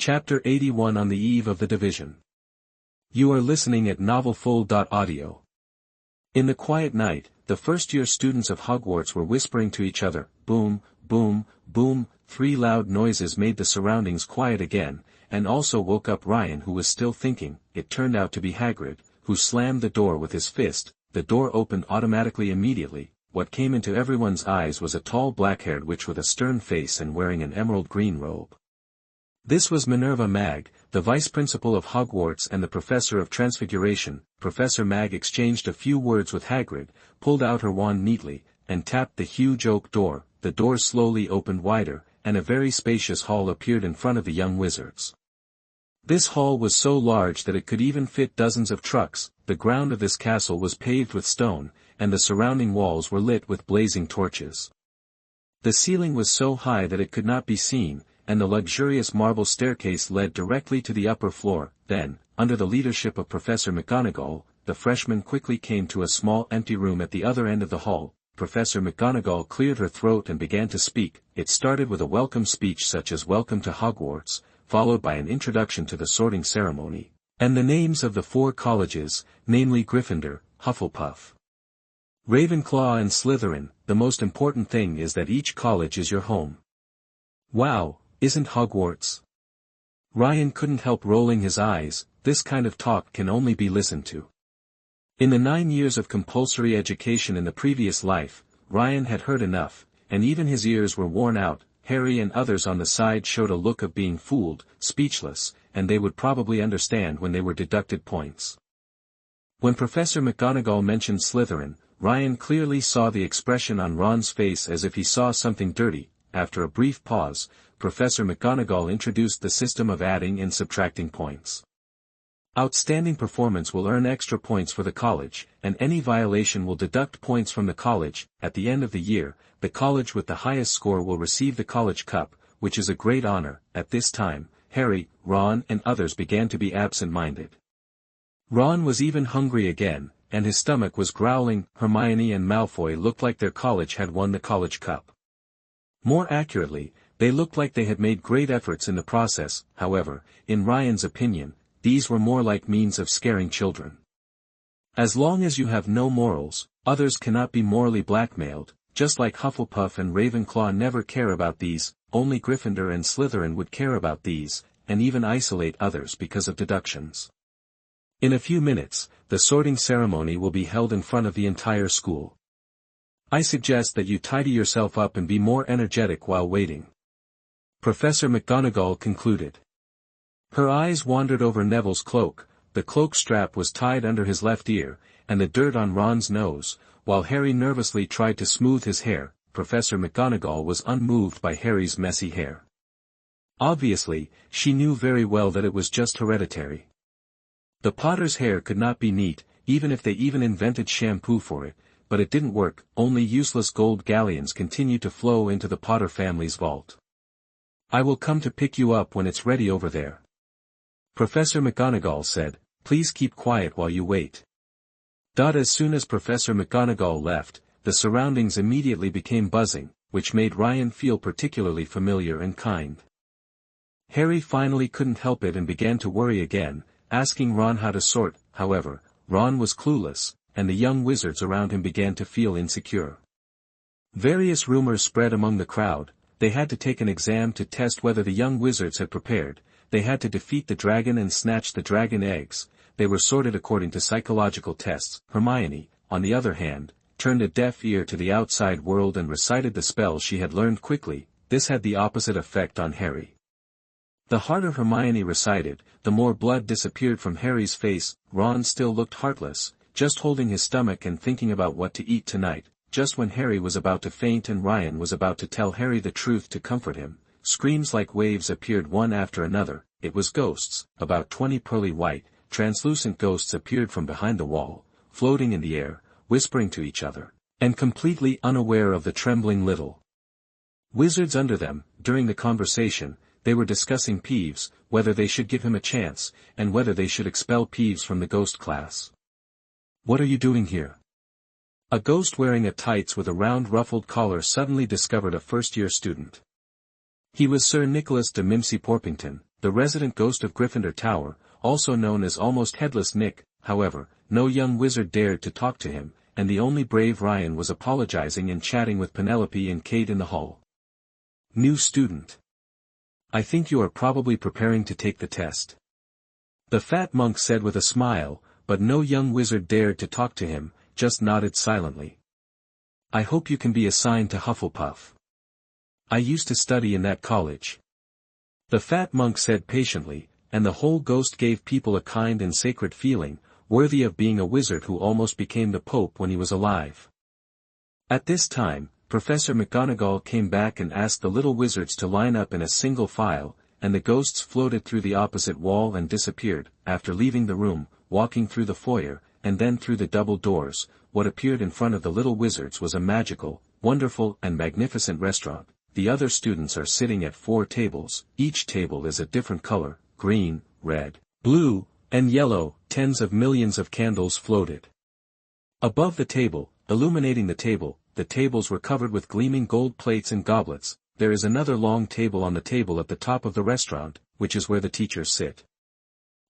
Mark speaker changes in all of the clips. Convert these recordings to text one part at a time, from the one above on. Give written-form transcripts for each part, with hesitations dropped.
Speaker 1: Chapter 81 On the Eve of the Division. You are listening at novelfull.audio. In the quiet night, the first-year students of Hogwarts were whispering to each other, boom, boom, boom. 3 loud noises made the surroundings quiet again, and also woke up Ryan, who was still thinking. It turned out to be Hagrid, who slammed the door with his fist. The door opened automatically immediately. What came into everyone's eyes was a tall black-haired witch with a stern face and wearing an emerald green robe. This was Minerva Mag, the vice principal of Hogwarts and the professor of Transmigration. Professor Mag exchanged a few words with Hagrid, pulled out her wand neatly, and tapped the huge oak door. The door slowly opened wider, and a very spacious hall appeared in front of the young wizards. This hall was so large that it could even fit dozens of trucks. The ground of this castle was paved with stone, and the surrounding walls were lit with blazing torches. The ceiling was so high that it could not be seen, and the luxurious marble staircase led directly to the upper floor. Then, under the leadership of Professor McGonagall, the freshmen quickly came to a small empty room at the other end of the hall. Professor McGonagall cleared her throat and began to speak. It started with a welcome speech such as "Welcome to Hogwarts," followed by an introduction to the sorting ceremony, and the names of the 4 colleges, namely Gryffindor, Hufflepuff, Ravenclaw and Slytherin. The most important thing is that each college is your home. Wow, isn't Hogwarts? Ryan couldn't help rolling his eyes. This kind of talk can only be listened to. In the 9 years of compulsory education in the previous life, Ryan had heard enough, and even his ears were worn out. Harry and others on the side showed a look of being fooled, speechless, and they would probably understand when they were deducted points. When Professor McGonagall mentioned Slytherin, Ryan clearly saw the expression on Ron's face as if he saw something dirty. After a brief pause, Professor McGonagall introduced the system of adding and subtracting points. Outstanding performance will earn extra points for the college, and any violation will deduct points from the college. At the end of the year, the college with the highest score will receive the College Cup, which is a great honor. At this time, Harry, Ron and others began to be absent-minded. Ron was even hungry again, and his stomach was growling. Hermione and Malfoy looked like their college had won the College Cup. More accurately, they looked like they had made great efforts in the process. However, in Ryan's opinion, these were more like means of scaring children. As long as you have no morals, others cannot be morally blackmailed. Just like Hufflepuff and Ravenclaw never care about these, only Gryffindor and Slytherin would care about these, and even isolate others because of deductions. In a few minutes, the sorting ceremony will be held in front of the entire school. I suggest that you tidy yourself up and be more energetic while waiting. Professor McGonagall concluded. Her eyes wandered over Neville's cloak. The cloak strap was tied under his left ear, and the dirt on Ron's nose, while Harry nervously tried to smooth his hair. Professor McGonagall was unmoved by Harry's messy hair. Obviously, she knew very well that it was just hereditary. The Potter's hair could not be neat, even if they even invented shampoo for it, but it didn't work. Only useless gold galleons continued to flow into the Potter family's vault. I will come to pick you up when it's ready over there, Professor McGonagall said. Please keep quiet while you wait. As soon as Professor McGonagall left, the surroundings immediately became buzzing, which made Ryan feel particularly familiar and kind. Harry finally couldn't help it and began to worry again, asking Ron how to sort. However, Ron was clueless, and the young wizards around him began to feel insecure. Various rumors spread among the crowd. They had to take an exam to test whether the young wizards had prepared. They had to defeat the dragon and snatch the dragon eggs. They were sorted according to psychological tests. Hermione, on the other hand, turned a deaf ear to the outside world and recited the spells she had learned quickly. This had the opposite effect on Harry. The harder Hermione recited, the more blood disappeared from Harry's face. Ron still looked heartless, just holding his stomach and thinking about what to eat tonight. Just when Harry was about to faint and Ryan was about to tell Harry the truth to comfort him, screams like waves appeared one after another. It was ghosts. About 20 pearly white, translucent ghosts appeared from behind the wall, floating in the air, whispering to each other, and completely unaware of the trembling little wizards under them. During the conversation, they were discussing Peeves, whether they should give him a chance, and whether they should expel Peeves from the ghost class. What are you doing here? A ghost wearing a tights with a round ruffled collar suddenly discovered a first-year student. He was Sir Nicholas de Mimsy Porpington, the resident ghost of Gryffindor Tower, also known as Almost Headless Nick. However, no young wizard dared to talk to him, and the only brave Ryan was apologizing and chatting with Penelope and Kate in the hall. New student. I think you are probably preparing to take the test. The fat monk said with a smile, but no young wizard dared to talk to him, just nodded silently. I hope you can be assigned to Hufflepuff. I used to study in that college. The fat monk said patiently, and the whole ghost gave people a kind and sacred feeling, worthy of being a wizard who almost became the Pope when he was alive. At this time, Professor McGonagall came back and asked the little wizards to line up in a single file, and the ghosts floated through the opposite wall and disappeared, after leaving the room, walking through the foyer, and then through the double doors. What appeared in front of the little wizards was a magical, wonderful and magnificent restaurant. The other students are sitting at 4 tables, each table is a different color, green, red, blue, and yellow. Tens of millions of candles floated above the table, illuminating the table. The tables were covered with gleaming gold plates and goblets. There is another long table on the table at the top of the restaurant, which is where the teachers sit.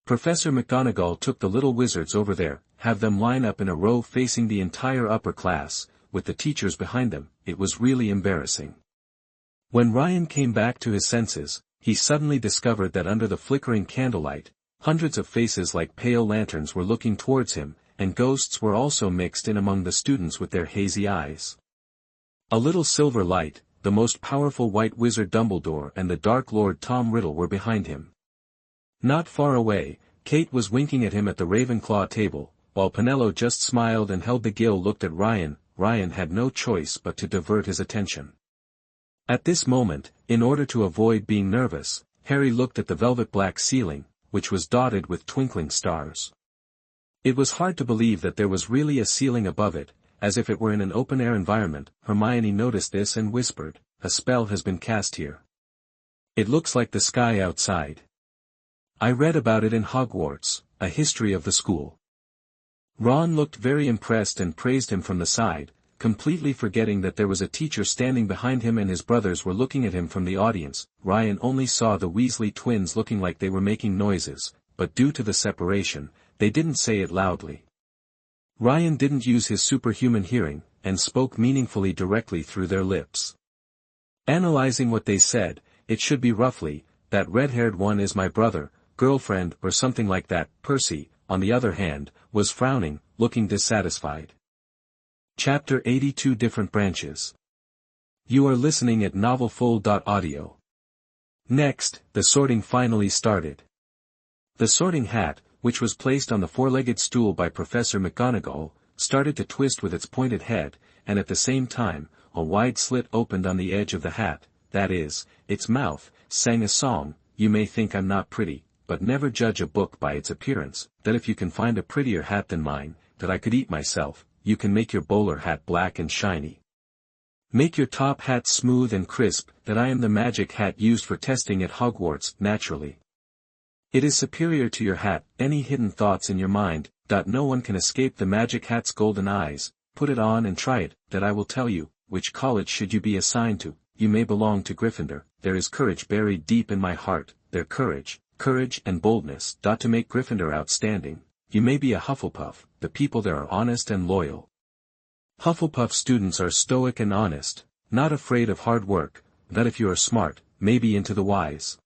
Speaker 1: Professor McGonagall took the little wizards over there, have them line up in a row facing the entire upper class, with the teachers behind them. It was really embarrassing. When Ryan came back to his senses, he suddenly discovered that under the flickering candlelight, hundreds of faces like pale lanterns were looking towards him, and ghosts were also mixed in among the students with their hazy eyes. A little silver light, the most powerful white wizard Dumbledore and the Dark Lord Tom Riddle were behind him. Not far away, Kate was winking at him at the Ravenclaw table, while Penelope just smiled and held the gill looked at Ryan. Ryan had no choice but to divert his attention. At this moment, in order to avoid being nervous, Harry looked at the velvet black ceiling, which was dotted with twinkling stars. It was hard to believe that there was really a ceiling above it, as if it were in an open-air environment. Hermione noticed this and whispered, "A spell has been cast here. It looks like the sky outside. I read about it in Hogwarts, a history of the school." Ron looked very impressed and praised him from the side, completely forgetting that there was a teacher standing behind him and his brothers were looking at him from the audience. Ryan only saw the Weasley twins looking like they were making noises, but due to the separation, they didn't say it loudly. Ryan didn't use his superhuman hearing, and spoke meaningfully directly through their lips. Analyzing what they said, it should be roughly, "That red-haired one is my brother, girlfriend or something like that." Percy, on the other hand, was frowning, looking dissatisfied. Chapter 82 Different Branches. You are listening at novelfull.audio. Next, the sorting finally started. The sorting hat, which was placed on the 4-legged stool by Professor McGonagall, started to twist with its pointed head, and at the same time, a wide slit opened on the edge of the hat, that is, its mouth, sang a song. You may think I'm not pretty, but never judge a book by its appearance, that if you can find a prettier hat than mine, that I could eat myself, you can make your bowler hat black and shiny. Make your top hat smooth and crisp, that I am the magic hat used for testing at Hogwarts. Naturally, it is superior to your hat. Any hidden thoughts in your mind, no one can escape the magic hat's golden eyes. Put it on and try it, that I will tell you. Which college should you be assigned to? You may belong to Gryffindor. There is courage buried deep in my heart, their courage and boldness. To make Gryffindor outstanding. You may be a Hufflepuff. The people there are honest and loyal. Hufflepuff students are stoic and honest, not afraid of hard work. That if you are smart, maybe into the wise.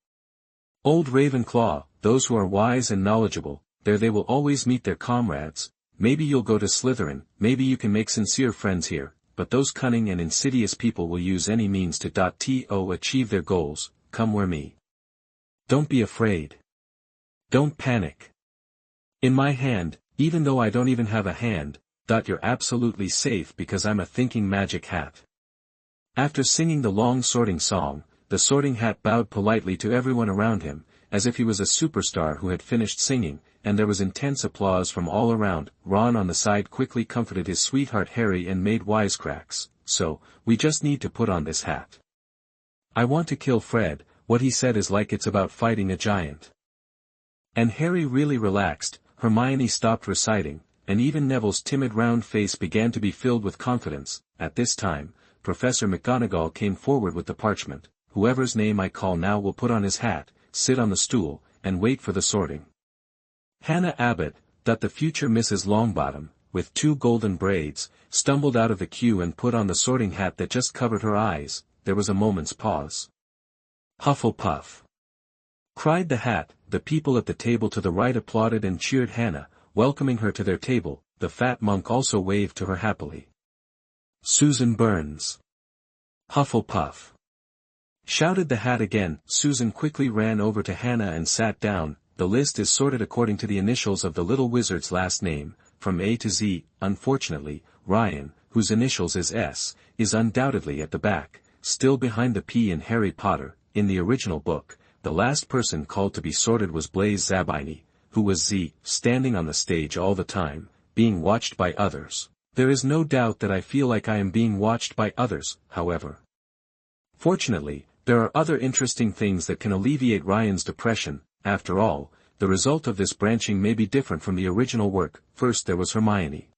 Speaker 1: Old Ravenclaw, those who are wise and knowledgeable, there they will always meet their comrades. Maybe you'll go to Slytherin, maybe you can make sincere friends here, but those cunning and insidious people will use any means to achieve their goals. Come where me. Don't be afraid. Don't panic. In my hand, even though I don't even have a hand, you're absolutely safe because I'm a thinking magic hat. After singing the long sorting song, the sorting hat bowed politely to everyone around him, as if he was a superstar who had finished singing, and there was intense applause from all around. Ron on the side quickly comforted his sweetheart Harry and made wisecracks. "So, we just need to put on this hat. I want to kill Fred." What he said is like it's about fighting a giant. And Harry really relaxed. Hermione stopped reciting, and even Neville's timid round face began to be filled with confidence. At this time, Professor McGonagall came forward with the parchment. "Whoever's name I call now will put on his hat," sit on the stool, and wait for the sorting. Hannah Abbott, the future Mrs. Longbottom, with 2 golden braids, stumbled out of the queue and put on the sorting hat that just covered her eyes. There was a moment's pause. "Hufflepuff!" cried the hat. The people at the table to the right applauded and cheered Hannah, welcoming her to their table. The fat monk also waved to her happily. "Susan Burns!" "Hufflepuff!" shouted the hat again. Susan quickly ran over to Hannah and sat down. "The list is sorted according to the initials of the little wizard's last name, from A to Z. Unfortunately, Ryan, whose initials is S, is undoubtedly at the back, still behind the P in Harry Potter. In the original book, the last person called to be sorted was Blaise Zabini, who was Z, standing on the stage all the time, being watched by others. There is no doubt that I feel like I am being watched by others, however. Fortunately, there are other interesting things that can alleviate Ryan's depression. After all, the result of this branching may be different from the original work. First there was Hermione.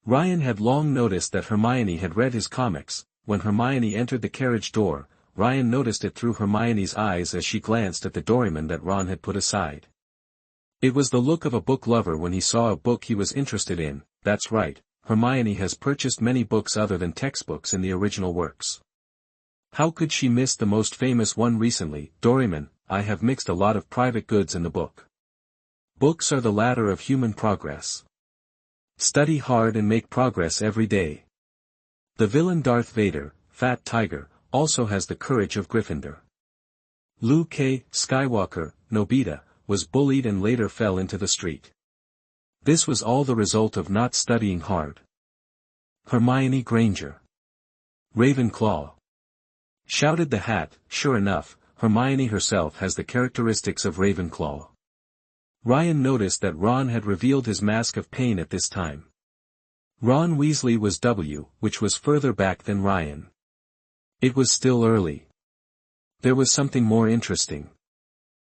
Speaker 1: Ryan had long noticed that Hermione had read his comics. When Hermione entered the carriage door, Ryan noticed it through Hermione's eyes as she glanced at the doryman that Ron had put aside. It was the look of a book lover when he saw a book he was interested in. That's right, Hermione has purchased many books other than textbooks in the original works. How could she miss the most famous one recently? Doryman, I have mixed a lot of private goods in the book. Books are the ladder of human progress. Study hard and make progress every day. The villain Darth Vader, Fat Tiger, also has the courage of Gryffindor. Luke Skywalker, Nobita, was bullied and later fell into the street. This was all the result of not studying hard. Hermione Granger. Ravenclaw. Shouted the hat. Sure enough, Hermione herself has the characteristics of Ravenclaw. Ryan noticed that Ron had revealed his mask of pain at this time. Ron Weasley was W, which was further back than Ryan. It was still early. There was something more interesting.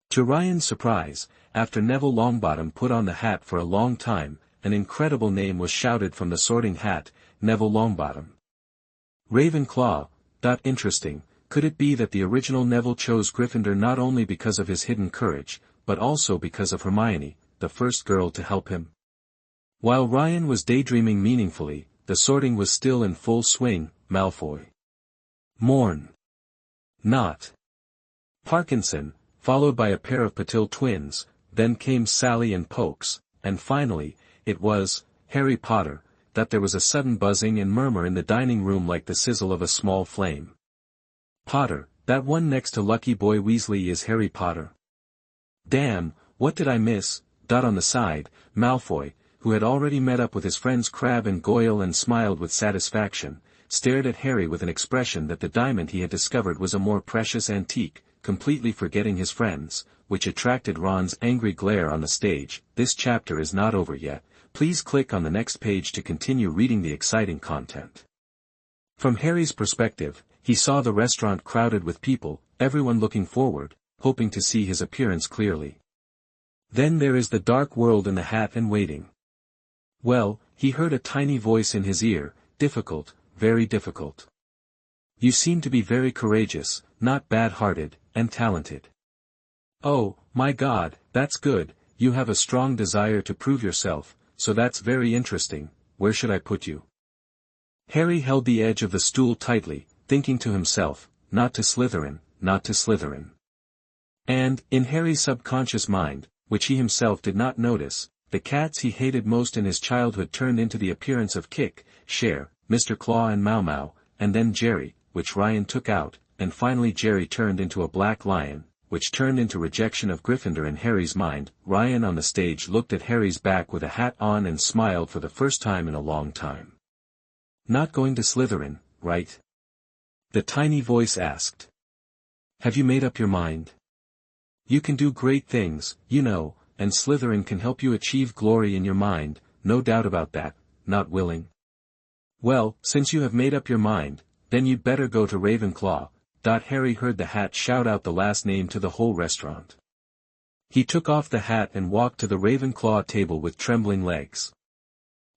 Speaker 1: To Ryan's surprise, after Neville Longbottom put on the hat for a long time, an incredible name was shouted from the sorting hat, Neville Longbottom. Ravenclaw. Interesting. Could it be that the original Neville chose Gryffindor not only because of his hidden courage, but also because of Hermione, the first girl to help him? While Ryan was daydreaming meaningfully, the sorting was still in full swing. Malfoy. Morn. Not. Parkinson, followed by a pair of Patil twins, then came Sally and Pokes, and finally, it was Harry Potter. There was a sudden buzzing and murmur in the dining room like the sizzle of a small flame. Potter, that one next to Lucky Boy Weasley is Harry Potter. Damn, what did I miss? On the side, Malfoy, who had already met up with his friends Crabbe and Goyle and smiled with satisfaction, stared at Harry with an expression that the diamond he had discovered was a more precious antique, completely forgetting his friends, which attracted Ron's angry glare on the stage. This chapter is not over yet. Please click on the next page to continue reading the exciting content. From Harry's perspective, he saw the restaurant crowded with people, everyone looking forward, hoping to see his appearance clearly. Then there is the dark world in the hat and waiting. Well, he heard a tiny voice in his ear, difficult, very difficult. You seem to be very courageous, not bad-hearted, and talented. Oh, my God, that's good, you have a strong desire to prove yourself. So that's very interesting. Where should I put you? Harry held the edge of the stool tightly, thinking to himself, not to Slytherin, not to Slytherin. And, in Harry's subconscious mind, which he himself did not notice, the cats he hated most in his childhood turned into the appearance of Kick, Cher, Mr. Claw and Mau Mau, and then Jerry, which Ryan took out, and finally Jerry turned into a black lion, which turned into rejection of Gryffindor in Harry's mind. Ryan on the stage looked at Harry's back with a hat on and smiled for the first time in a long time. Not going to Slytherin, right? The tiny voice asked. Have you made up your mind? You can do great things, you know, and Slytherin can help you achieve glory in your mind, no doubt about that. Not willing? Well, since you have made up your mind, then you'd better go to Ravenclaw. Harry heard the hat shout out the last name to the whole restaurant. He took off the hat and walked to the Ravenclaw table with trembling legs.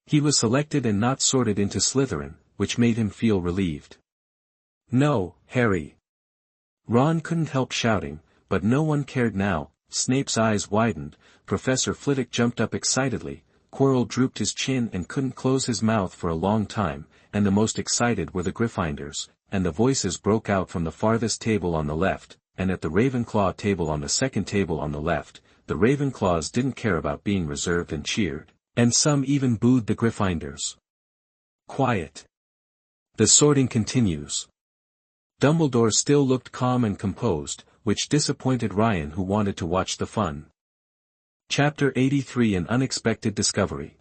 Speaker 1: He was selected and not sorted into Slytherin, which made him feel relieved. No, Harry. Ron couldn't help shouting, but no one cared now. Snape's eyes widened, Professor Flitwick jumped up excitedly, Quirrell drooped his chin and couldn't close his mouth for a long time, and the most excited were the Gryffindors, and the voices broke out from the farthest table on the left, and at the Ravenclaw table on the second table on the left. The Ravenclaws didn't care about being reserved and cheered, and some even booed the Gryffindors. Quiet. The sorting continues. Dumbledore still looked calm and composed, which disappointed Ryan, who wanted to watch the fun. Chapter 83: An Unexpected Discovery.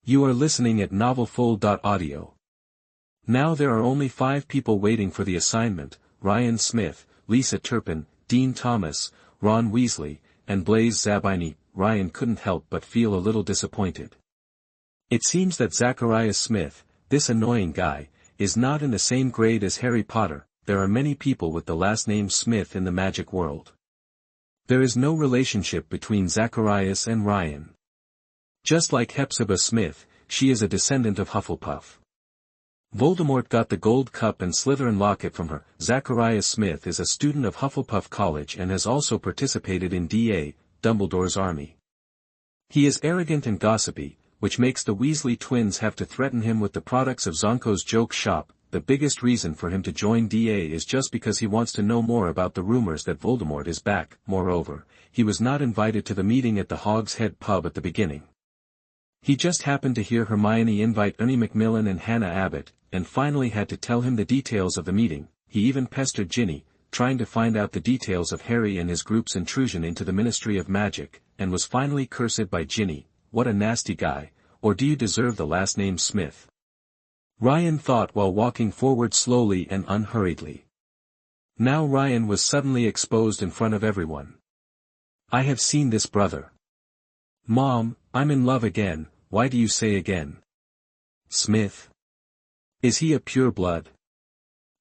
Speaker 1: You are listening at novelfull.audio. Now there are only 5 people waiting for the assignment: Ryan Smith, Lisa Turpin, Dean Thomas, Ron Weasley, and Blaise Zabini. Ryan couldn't help but feel a little disappointed. It seems that Zacharias Smith, this annoying guy, is not in the same grade as Harry Potter. There are many people with the last name Smith in the magic world. There is no relationship between Zacharias and Ryan. Just like Hepzibah Smith, she is a descendant of Hufflepuff. Voldemort got the gold cup and Slytherin locket from her. Zacharias Smith is a student of Hufflepuff College and has also participated in D.A., Dumbledore's army. He is arrogant and gossipy, which makes the Weasley twins have to threaten him with the products of Zonko's joke shop. The biggest reason for him to join D.A. is just because he wants to know more about the rumors that Voldemort is back. Moreover, he was not invited to the meeting at the Hog's Head pub at the beginning. He just happened to hear Hermione invite Ernie Macmillan and Hannah Abbott, and finally had to tell him the details of the meeting. He even pestered Ginny, trying to find out the details of Harry and his group's intrusion into the Ministry of Magic, and was finally cursed by Ginny. What a nasty guy, or do you deserve the last name Smith? Ryan thought while walking forward slowly and unhurriedly. Now Ryan was suddenly exposed in front of everyone. I have seen this brother. Mom, I'm in love again. Why do you say again? Smith. Is he a pure blood?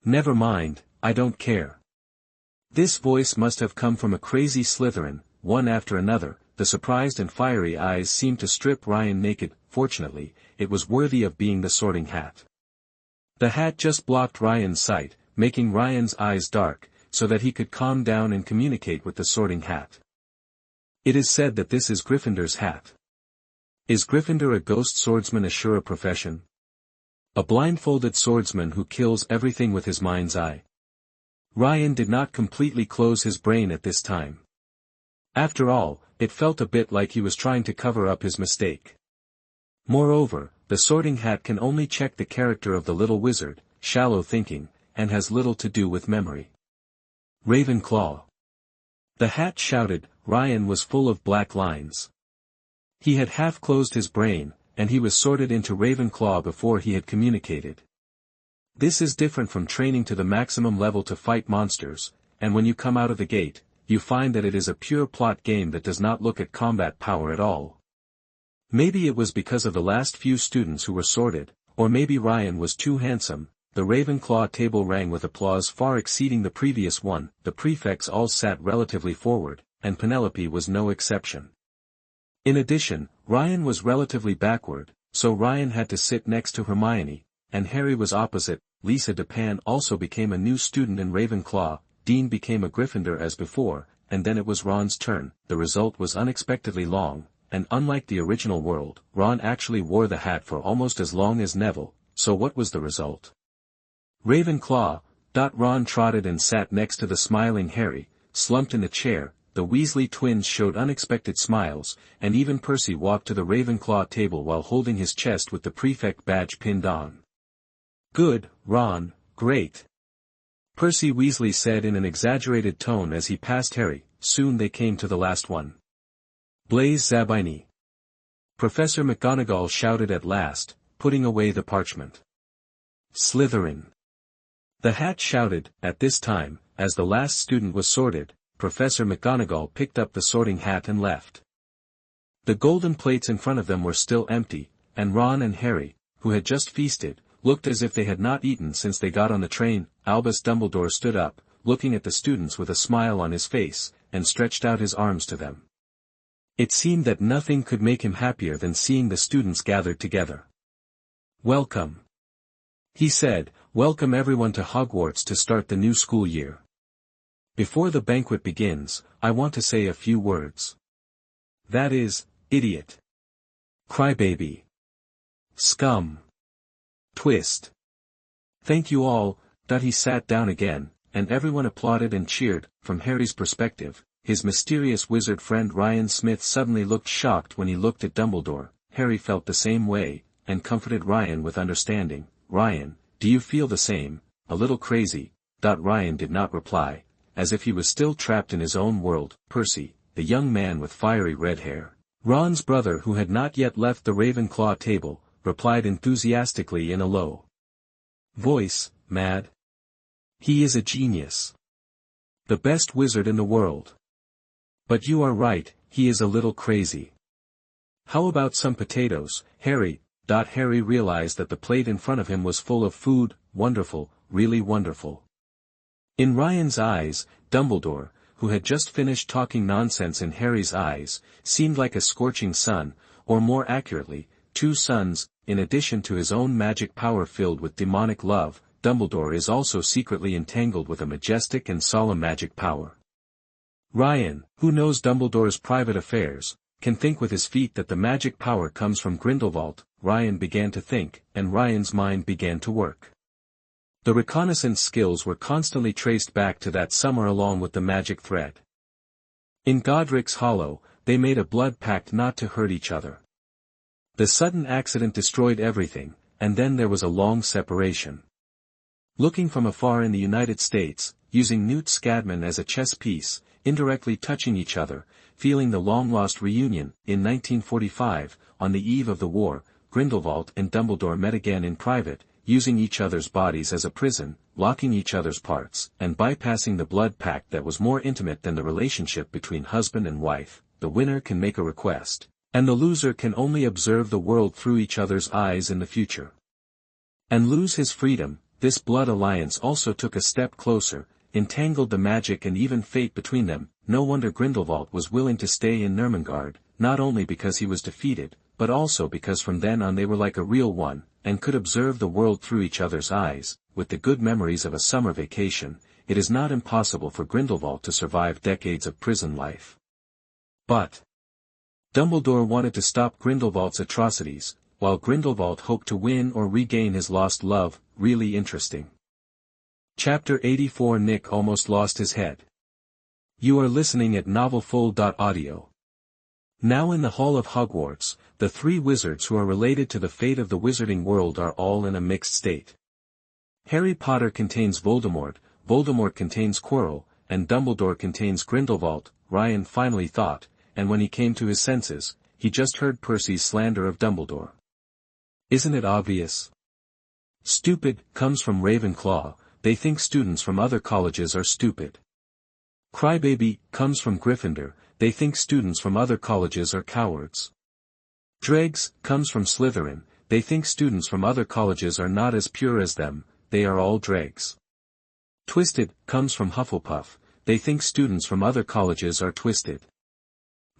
Speaker 1: Never mind, I don't care. This voice must have come from a crazy Slytherin. One after another, the surprised and fiery eyes seemed to strip Ryan naked. Fortunately, it was worthy of being the Sorting Hat. The hat just blocked Ryan's sight, making Ryan's eyes dark, so that he could calm down and communicate with the Sorting Hat. It is said that this is Gryffindor's hat. Is Gryffindor a ghost swordsman a sure profession? A blindfolded swordsman who kills everything with his mind's eye? Ryan did not completely close his brain at this time. After all, it felt a bit like he was trying to cover up his mistake. Moreover, the Sorting Hat can only check the character of the little wizard, shallow thinking, and has little to do with memory. Ravenclaw. The hat shouted. Ryan was full of black lines. He had half closed his brain, and he was sorted into Ravenclaw before he had communicated. This is different from training to the maximum level to fight monsters, and when you come out of the gate, you find that it is a pure plot game that does not look at combat power at all. Maybe it was because of the last few students who were sorted, or maybe Ryan was too handsome. The Ravenclaw table rang with applause far exceeding the previous one. The prefects all sat relatively forward, and Penelope was no exception. In addition, Ryan was relatively backward, so Ryan had to sit next to Hermione, and Harry was opposite. Lisa Dupin also became a new student in Ravenclaw. Dean became a Gryffindor as before, and then it was Ron's turn. The result was unexpectedly long. And unlike the original world, Ron actually wore the hat for almost as long as Neville. So what was the result? Ravenclaw. Ron trotted and sat next to the smiling Harry, slumped in a chair. The Weasley twins showed unexpected smiles, and even Percy walked to the Ravenclaw table while holding his chest with the prefect badge pinned on. Good, Ron, great. Percy Weasley said in an exaggerated tone as he passed Harry. Soon they came to the last one. Blaise Zabini. Professor McGonagall shouted at last, putting away the parchment. Slytherin. The hat shouted. At this time, as the last student was sorted, Professor McGonagall picked up the sorting hat and left. The golden plates in front of them were still empty, and Ron and Harry, who had just feasted, looked as if they had not eaten since they got on the train. Albus Dumbledore stood up, looking at the students with a smile on his face, and stretched out his arms to them. It seemed that nothing could make him happier than seeing the students gathered together. Welcome. He said, welcome everyone to Hogwarts to start the new school year. Before the banquet begins, I want to say a few words. That is, idiot. Crybaby. Scum. Twist. Thank you all. He sat down again, and everyone applauded and cheered. From Harry's perspective, his mysterious wizard friend Ryan Smith suddenly looked shocked when he looked at Dumbledore. Harry felt the same way, and comforted Ryan with understanding. Ryan, do you feel the same? A little crazy. Ryan did not reply, as if he was still trapped in his own world. Percy, the young man with fiery red hair, Ron's brother who had not yet left the Ravenclaw table, replied enthusiastically in a low voice, mad? He is a genius. The best wizard in the world. But you are right, he is a little crazy. How about some potatoes, Harry? Harry realized that the plate in front of him was full of food. Wonderful, really wonderful. In Ryan's eyes, Dumbledore, who had just finished talking nonsense in Harry's eyes, seemed like a scorching sun, or more accurately, two suns. In addition to his own magic power filled with demonic love, Dumbledore is also secretly entangled with a majestic and solemn magic power. Ryan, who knows Dumbledore's private affairs, can think with his feet that the magic power comes from Grindelwald. Ryan began to think, and Ryan's mind began to work. The reconnaissance skills were constantly traced back to that summer along with the magic thread. In Godric's Hollow, they made a blood pact not to hurt each other. The sudden accident destroyed everything, and then there was a long separation. Looking from afar in the United States, using Newt Scamander as a chess piece, indirectly touching each other, feeling the long-lost reunion, in 1945, on the eve of the war, Grindelwald and Dumbledore met again in private, using each other's bodies as a prison, locking each other's parts, and bypassing the blood pact that was more intimate than the relationship between husband and wife. The winner can make a request, and the loser can only observe the world through each other's eyes in the future. And lose his freedom. This blood alliance also took a step closer, entangled the magic and even fate between them. No wonder Grindelwald was willing to stay in Nurmengard, not only because he was defeated, but also because from then on they were like a real one, and could observe the world through each other's eyes. With the good memories of a summer vacation, it is not impossible for Grindelwald to survive decades of prison life. But Dumbledore wanted to stop Grindelwald's atrocities, while Grindelwald hoped to win or regain his lost love. Really interesting. Chapter 84. Nick almost lost his head. You are listening at novelfull.audio. Now in the Hall of Hogwarts, the three wizards who are related to the fate of the wizarding world are all in a mixed state. Harry Potter contains Voldemort, Voldemort contains Quirrell, and Dumbledore contains Grindelwald. Ryan finally thought, and when he came to his senses, he just heard Percy's slander of Dumbledore. Isn't it obvious? Stupid comes from Ravenclaw. They think students from other colleges are stupid. Crybaby comes from Gryffindor. They think students from other colleges are cowards. Dregs comes from Slytherin. They think students from other colleges are not as pure as them. They are all dregs. Twisted comes from Hufflepuff. They think students from other colleges are twisted.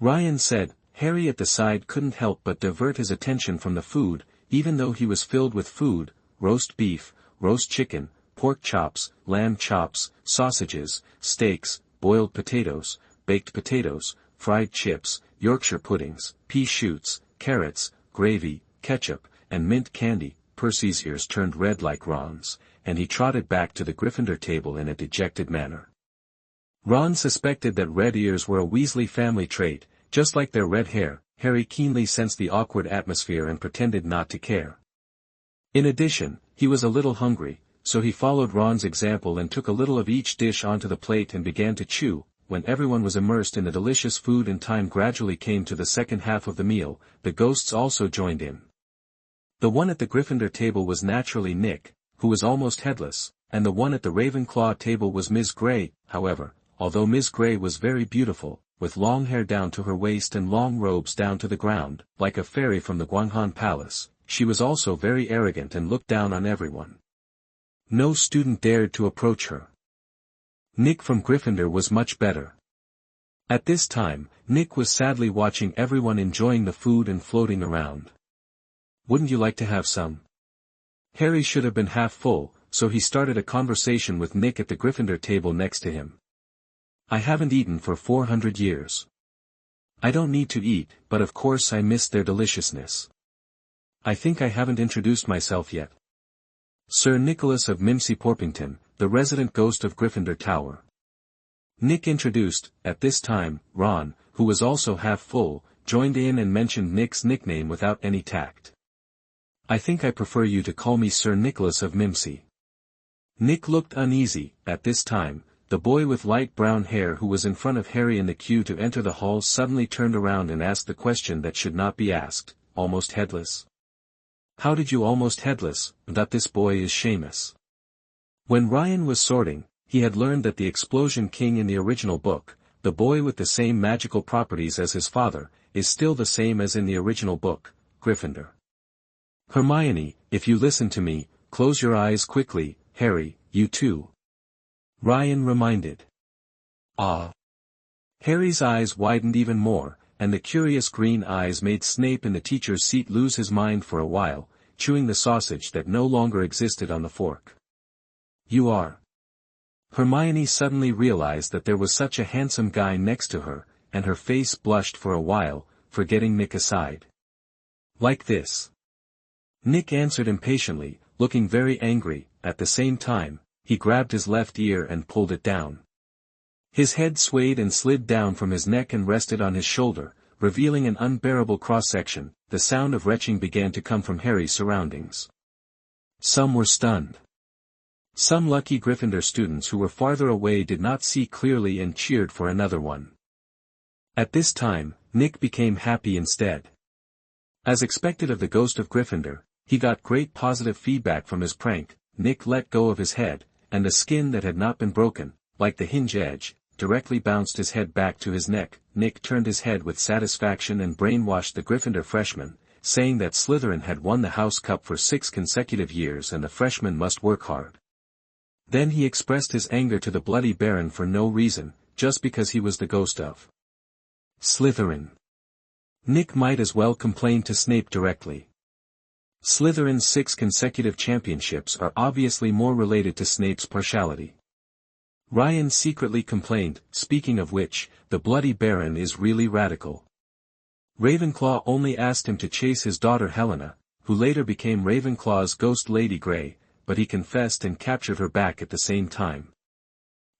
Speaker 1: Ryan said. Harry at the side couldn't help but divert his attention from the food, even though he was filled with food: roast beef, roast chicken, pork chops, lamb chops, sausages, steaks, boiled potatoes, baked potatoes, fried chips, Yorkshire puddings, pea shoots, carrots, gravy, ketchup, and mint candy. Percy's ears turned red like Ron's, and he trotted back to the Gryffindor table in a dejected manner. Ron suspected that red ears were a Weasley family trait, just like their red hair. Harry keenly sensed the awkward atmosphere and pretended not to care. In addition, he was a little hungry, so he followed Ron's example and took a little of each dish onto the plate and began to chew. When everyone was immersed in the delicious food and time gradually came to the second half of the meal, the ghosts also joined in. The one at the Gryffindor table was naturally Nick, who was almost headless, and the one at the Ravenclaw table was Ms. Grey. However, although Ms. Grey was very beautiful, with long hair down to her waist and long robes down to the ground, like a fairy from the Guanghan Palace, she was also very arrogant and looked down on everyone. No student dared to approach her. Nick from Gryffindor was much better. At this time, Nick was sadly watching everyone enjoying the food and floating around. Wouldn't you like to have some? Harry should have been half full, so he started a conversation with Nick at the Gryffindor table next to him. I haven't eaten for 400 years. I don't need to eat, but of course I miss their deliciousness. I think I haven't introduced myself yet. Sir Nicholas of Mimsy Porpington, the resident ghost of Gryffindor Tower. Nick introduced. At this time, Ron, who was also half full, joined in and mentioned Nick's nickname without any tact. I think I prefer you to call me Sir Nicholas of Mimsy. Nick looked uneasy. At this time, the boy with light brown hair who was in front of Harry in the queue to enter the hall suddenly turned around and asked the question that should not be asked, almost headless. How did you almost headless? That this boy is Seamus. When Ryan was sorting, he had learned that the Explosion King in the original book, the boy with the same magical properties as his father, is still the same as in the original book, Gryffindor. Hermione, if you listen to me, close your eyes quickly. Harry, you too. Ryan reminded. Ah. Harry's eyes widened even more, and the curious green eyes made Snape in the teacher's seat lose his mind for a while, chewing the sausage that no longer existed on the fork. You are. Hermione suddenly realized that there was such a handsome guy next to her, and her face blushed for a while, forgetting Nick aside. Like this. Nick answered impatiently, looking very angry. At the same time, he grabbed his left ear and pulled it down. His head swayed and slid down from his neck and rested on his shoulder, revealing an unbearable cross-section. The sound of retching began to come from Harry's surroundings. Some were stunned. Some lucky Gryffindor students who were farther away did not see clearly and cheered for another one. At this time, Nick became happy instead. As expected of the ghost of Gryffindor, he got great positive feedback from his prank. Nick let go of his head, and the skin that had not been broken, like the hinge edge, directly bounced his head back to his neck. Nick turned his head with satisfaction and brainwashed the Gryffindor freshman, saying that Slytherin had won the House Cup for 6 consecutive years and the freshmen must work hard. Then he expressed his anger to the Bloody Baron for no reason, just because he was the ghost of Slytherin. Nick might as well complain to Snape directly. Slytherin's 6 consecutive championships are obviously more related to Snape's partiality. Ryan secretly complained, speaking of which, the Bloody Baron is really radical. Ravenclaw only asked him to chase his daughter Helena, who later became Ravenclaw's ghost Lady Grey, but he confessed and captured her back at the same time.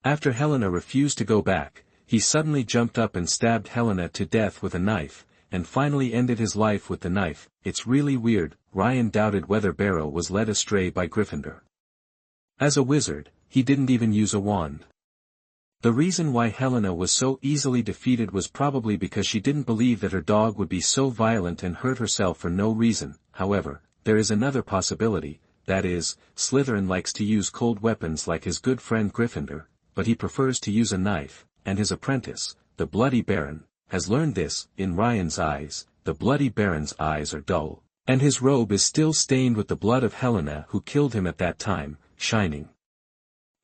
Speaker 1: After Helena refused to go back, he suddenly jumped up and stabbed Helena to death with a knife, and finally ended his life with the knife. It's really weird. Ryan doubted whether Barrow was led astray by Gryffindor. As a wizard, he didn't even use a wand. The reason why Helena was so easily defeated was probably because she didn't believe that her dog would be so violent and hurt herself for no reason. However, there is another possibility, that is, Slytherin likes to use cold weapons like his good friend Gryffindor, but he prefers to use a knife, and his apprentice, the Bloody Baron, has learned this. In Ryan's eyes, the Bloody Baron's eyes are dull, and his robe is still stained with the blood of Helena who killed him at that time, shining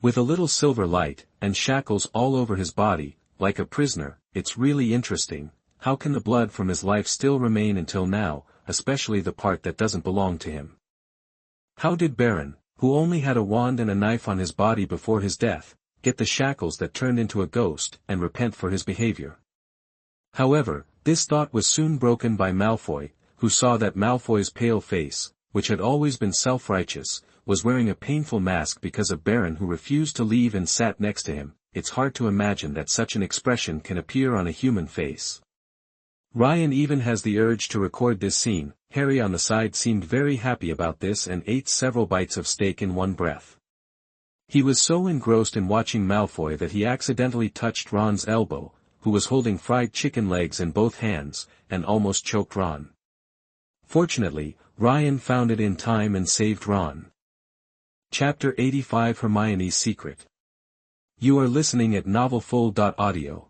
Speaker 1: with a little silver light, and shackles all over his body, like a prisoner. It's really interesting, how can the blood from his life still remain until now, especially the part that doesn't belong to him? How did Baron, who only had a wand and a knife on his body before his death, get the shackles that turned into a ghost, and repent for his behavior? However, this thought was soon broken by Malfoy, who saw that Malfoy's pale face, which had always been self-righteous, was wearing a painful mask because of Baron who refused to leave and sat next to him. It's hard to imagine that such an expression can appear on a human face. Ryan even has the urge to record this scene. Harry on the side seemed very happy about this and ate several bites of steak in one breath. He was so engrossed in watching Malfoy that he accidentally touched Ron's elbow, who was holding fried chicken legs in both hands, and almost choked Ron. Fortunately, Ryan found it in time and saved Ron. Chapter 85 Hermione's Secret. You are listening at novelfull.audio.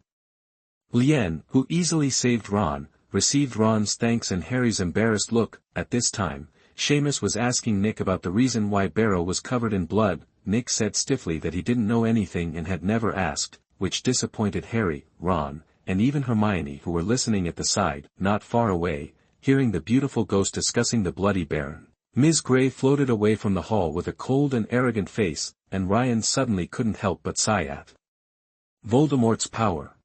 Speaker 1: Lien, who easily saved Ron, received Ron's thanks and Harry's embarrassed look. At this time, Seamus was asking Nick about the reason why Barrow was covered in blood. Nick said stiffly that he didn't know anything and had never asked, which disappointed Harry, Ron, and even Hermione who were listening at the side, not far away, hearing the beautiful ghost discussing the Bloody Baron. Ms. Grey floated away from the hall with a cold and arrogant face, and Ryan suddenly couldn't help but sigh at Voldemort's power.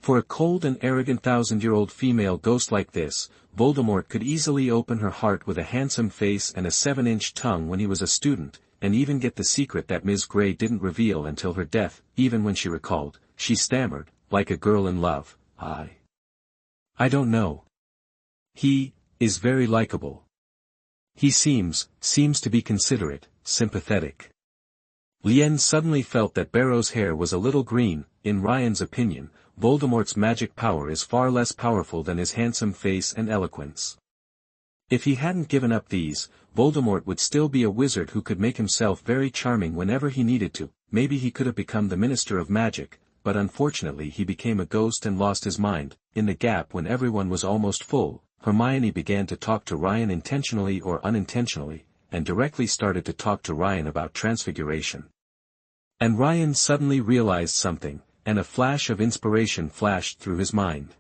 Speaker 1: For a cold and arrogant 1,000-year-old female ghost like this, Voldemort could easily open her heart with a handsome face and a 7-inch tongue when he was a student, and even get the secret that Ms. Grey didn't reveal until her death. Even when she recalled, she stammered, like a girl in love, I don't know. He is very likable. He seems to be considerate, sympathetic. Lien suddenly felt that Barrow's hair was a little green. In Ryan's opinion, Voldemort's magic power is far less powerful than his handsome face and eloquence. If he hadn't given up these, Voldemort would still be a wizard who could make himself very charming whenever he needed to. Maybe he could have become the Minister of Magic, but unfortunately he became a ghost and lost his mind. In the gap when everyone was almost full, Hermione began to talk to Ryan intentionally or unintentionally, and directly started to talk to Ryan about Transfiguration. And Ryan suddenly realized something, and a flash of inspiration flashed through his mind.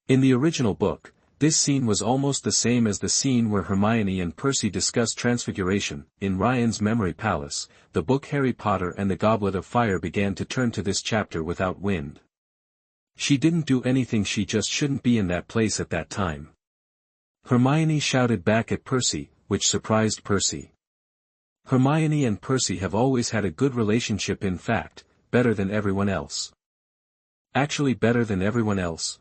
Speaker 1: In the original book, this scene was almost the same as the scene where Hermione and Percy discussed Transfiguration. In Ryan's memory palace, the book Harry Potter and the Goblet of Fire began to turn to this chapter without wind. She didn't do anything, she just shouldn't be in that place at that time. Hermione shouted back at Percy, which surprised Percy. Hermione and Percy have always had a good relationship, in fact, better than everyone else. Actually better than everyone else.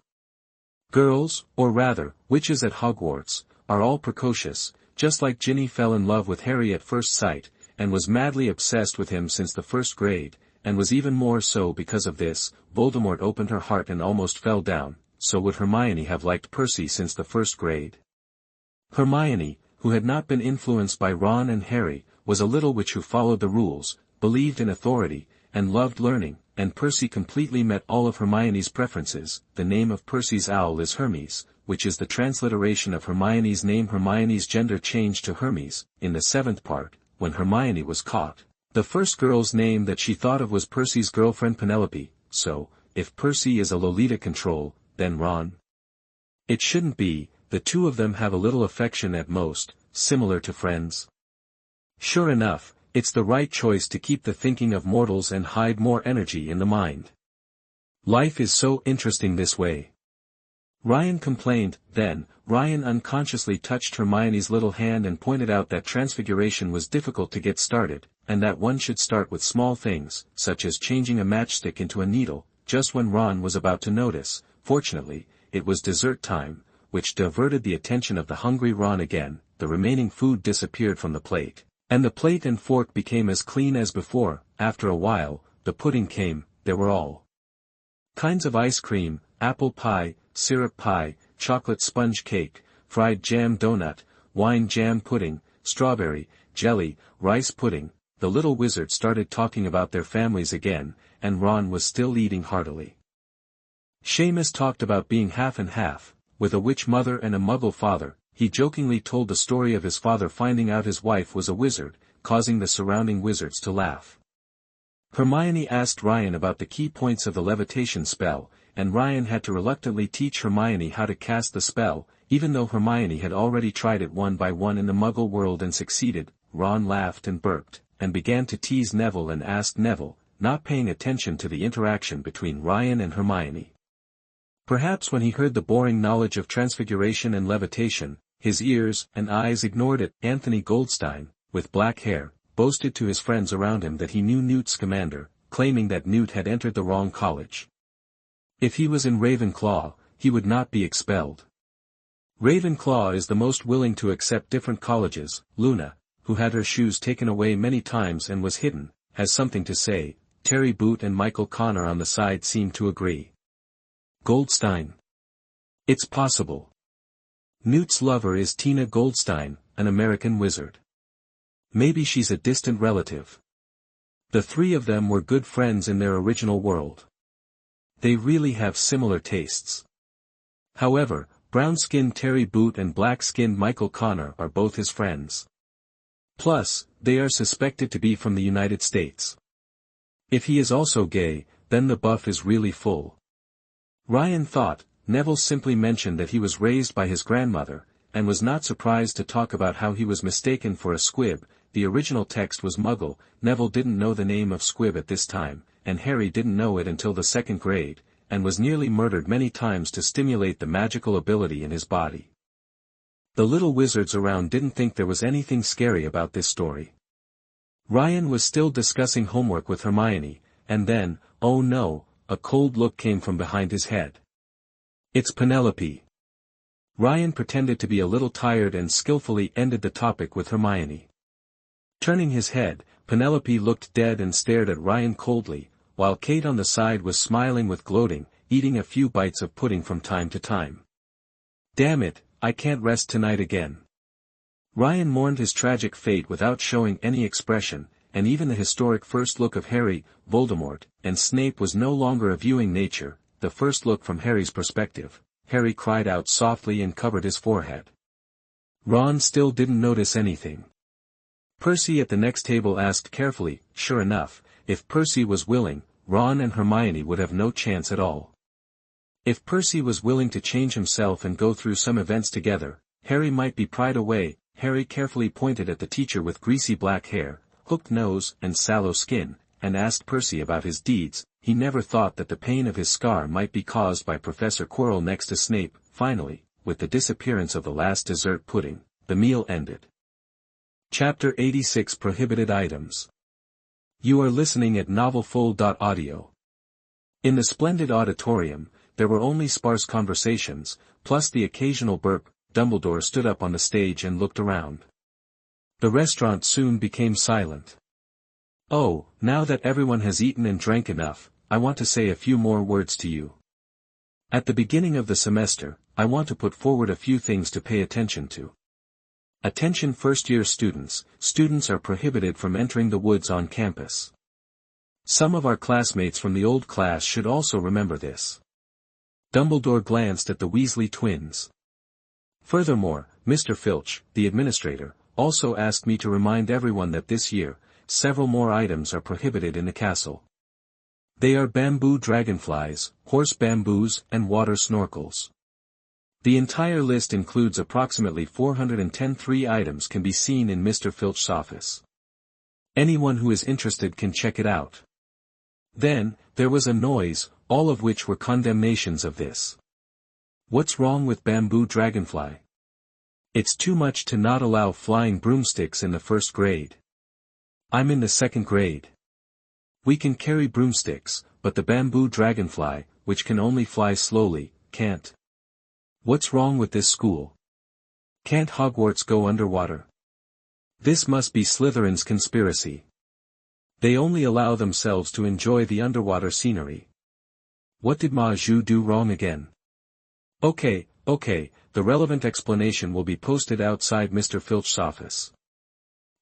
Speaker 1: Girls, or rather, witches at Hogwarts, are all precocious, just like Ginny fell in love with Harry at first sight, and was madly obsessed with him since the first grade, and was even more so because of this. Voldemort opened her heart and almost fell down. So would Hermione have liked Percy since the first grade? Hermione, who had not been influenced by Ron and Harry, was a little witch who followed the rules, believed in authority, and loved learning, and Percy completely met all of Hermione's preferences. The name of Percy's owl is Hermes, which is the transliteration of Hermione's name. Hermione's gender changed to Hermes. In the 7th part, when Hermione was caught, the first girl's name that she thought of was Percy's girlfriend Penelope. So, if Percy is a Lolita control, then Ron? It shouldn't be. The two of them have a little affection at most, similar to friends. Sure enough, it's the right choice to keep the thinking of mortals and hide more energy in the mind. Life is so interesting this way. Ryan complained. Then, Ryan unconsciously touched Hermione's little hand and pointed out that Transfiguration was difficult to get started, and that one should start with small things, such as changing a matchstick into a needle. Just when Ron was about to notice, fortunately, it was dessert time, which diverted the attention of the hungry Ron again. The remaining food disappeared from the plate, and the plate and fork became as clean as before. After a while, the pudding came. There were all kinds of ice cream, apple pie, syrup pie, chocolate sponge cake, fried jam donut, wine jam pudding, strawberry, jelly, rice pudding. The little wizard started talking about their families again, and Ron was still eating heartily. Seamus talked about being half and half, with a witch mother and a muggle father. He jokingly told the story of his father finding out his wife was a wizard, causing the surrounding wizards to laugh. Hermione asked Ryan about the key points of the levitation spell, and Ryan had to reluctantly teach Hermione how to cast the spell, even though Hermione had already tried it one by one in the Muggle world and succeeded. Ron laughed and burped, and began to tease Neville and asked Neville, not paying attention to the interaction between Ryan and Hermione. Perhaps when he heard the boring knowledge of transfiguration and levitation, his ears and eyes ignored it. Anthony Goldstein, with black hair, boasted to his friends around him that he knew Newt Scamander, claiming that Newt had entered the wrong college. If he was in Ravenclaw, he would not be expelled. Ravenclaw is the most willing to accept different colleges. Luna, who had her shoes taken away many times and was hidden, has something to say. Terry Boot and Michael Connor on the side seem to agree. Goldstein. It's possible. Newt's lover is Tina Goldstein, an American wizard. Maybe she's a distant relative. The three of them were good friends in their original world. They really have similar tastes. However, brown-skinned Terry Boot and black-skinned Michael Connor are both his friends. Plus, they are suspected to be from the United States. If he is also gay, then the buff is really full. Ryan thought. Neville simply mentioned that he was raised by his grandmother, and was not surprised to talk about how he was mistaken for a squib. The original text was Muggle. Neville didn't know the name of squib at this time, and Harry didn't know it until the second grade, and was nearly murdered many times to stimulate the magical ability in his body. The little wizards around didn't think there was anything scary about this story. Ryan was still discussing homework with Hermione, and then, oh no, a cold look came from behind his head. It's Penelope. Ryan pretended to be a little tired and skillfully ended the topic with Hermione. Turning his head, Penelope looked dead and stared at Ryan coldly, while Kate on the side was smiling with gloating, eating a few bites of pudding from time to time. Damn it, I can't rest tonight again. Ryan mourned his tragic fate without showing any expression, and even the historic first look of Harry, Voldemort, and Snape was no longer a viewing nature, the first look from Harry's perspective. Harry cried out softly and covered his forehead. Ron still didn't notice anything. Percy at the next table asked carefully, sure enough, if Percy was willing, Ron and Hermione would have no chance at all. If Percy was willing to change himself and go through some events together, Harry might be pried away. Harry carefully pointed at the teacher with greasy black hair, hooked nose and sallow skin, and asked Percy about his deeds. He never thought that the pain of his scar might be caused by Professor Quirrell next to Snape. Finally, with the disappearance of the last dessert pudding, the meal ended. Chapter 86 Prohibited Items. You are listening at novelfull.audio. In the splendid auditorium, there were only sparse conversations, plus the occasional burp. Dumbledore stood up on the stage and looked around. The restaurant soon became silent. Oh, now that everyone has eaten and drank enough, I want to say a few more words to you. At the beginning of the semester, I want to put forward a few things to pay attention to. Attention first-year students. Students are prohibited from entering the woods on campus. Some of our classmates from the old class should also remember this. Dumbledore glanced at the Weasley twins. Furthermore, Mr. Filch, the administrator, also asked me to remind everyone that this year, several more items are prohibited in the castle. They are bamboo dragonflies, horse bamboos, and water snorkels. The entire list includes approximately 410 items can be seen in Mr. Filch's office. Anyone who is interested can check it out. Then, there was a noise, all of which were condemnations of this. What's wrong with bamboo dragonfly? It's too much to not allow flying broomsticks in the first grade. I'm in the second grade. We can carry broomsticks, but the bamboo dragonfly, which can only fly slowly, can't. What's wrong with this school? Can't Hogwarts go underwater? This must be Slytherin's conspiracy. They only allow themselves to enjoy the underwater scenery. What did Maju do wrong again? Okay, the relevant explanation will be posted outside Mr. Filch's office.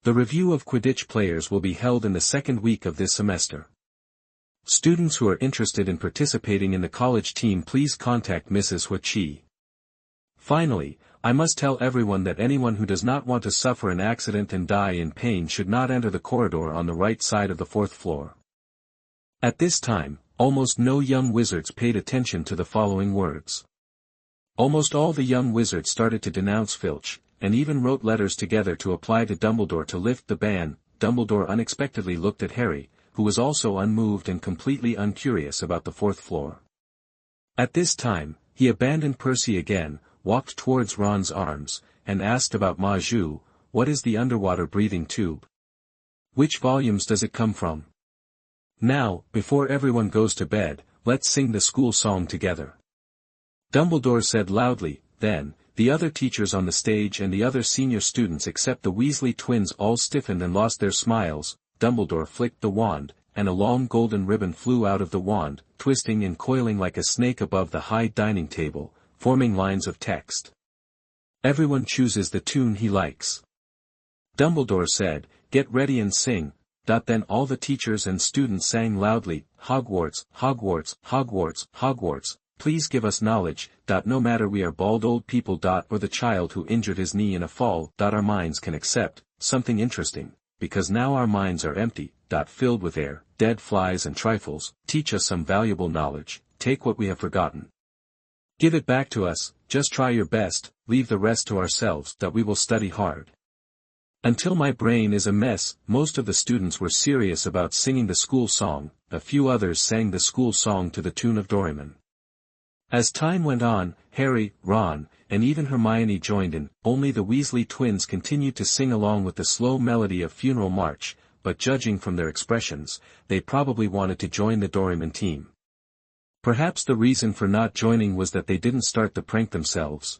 Speaker 1: The review of Quidditch players will be held in the second week of this semester. Students who are interested in participating in the college team please contact Mrs. Huichi. Finally, I must tell everyone that anyone who does not want to suffer an accident and die in pain should not enter the corridor on the right side of the fourth floor. At this time, almost no young wizards paid attention to the following words. Almost all the young wizards started to denounce Filch, and even wrote letters together to apply to Dumbledore to lift the ban. Dumbledore unexpectedly looked at Harry, who was also unmoved and completely uncurious about the fourth floor. At this time, he abandoned Percy again, walked towards Ron's arms, and asked about Maju. What is the underwater breathing tube? Which volumes does it come from? Now, before everyone goes to bed, let's sing the school song together. Dumbledore said loudly. Then, the other teachers on the stage and the other senior students except the Weasley twins all stiffened and lost their smiles. Dumbledore flicked the wand, and a long golden ribbon flew out of the wand, twisting and coiling like a snake above the high dining table, forming lines of text. Everyone chooses the tune he likes. Dumbledore said, "Get ready and sing." Then all the teachers and students sang loudly, "Hogwarts, Hogwarts, Hogwarts, Hogwarts, please give us knowledge." No matter we are bald old people. Or the child who injured his knee in a fall. Our minds can accept something interesting, because now our minds are empty. Filled with air, dead flies and trifles. Teach us some valuable knowledge. Take what we have forgotten. Give it back to us. Just try your best. Leave the rest to ourselves. We will study hard. Until my brain is a mess, most of the students were serious about singing the school song, a few others sang the school song to the tune of Doraemon. As time went on, Harry, Ron, and even Hermione joined in. Only the Weasley twins continued to sing along with the slow melody of Funeral March, but judging from their expressions, they probably wanted to join the Doraemon team. Perhaps the reason for not joining was that they didn't start the prank themselves.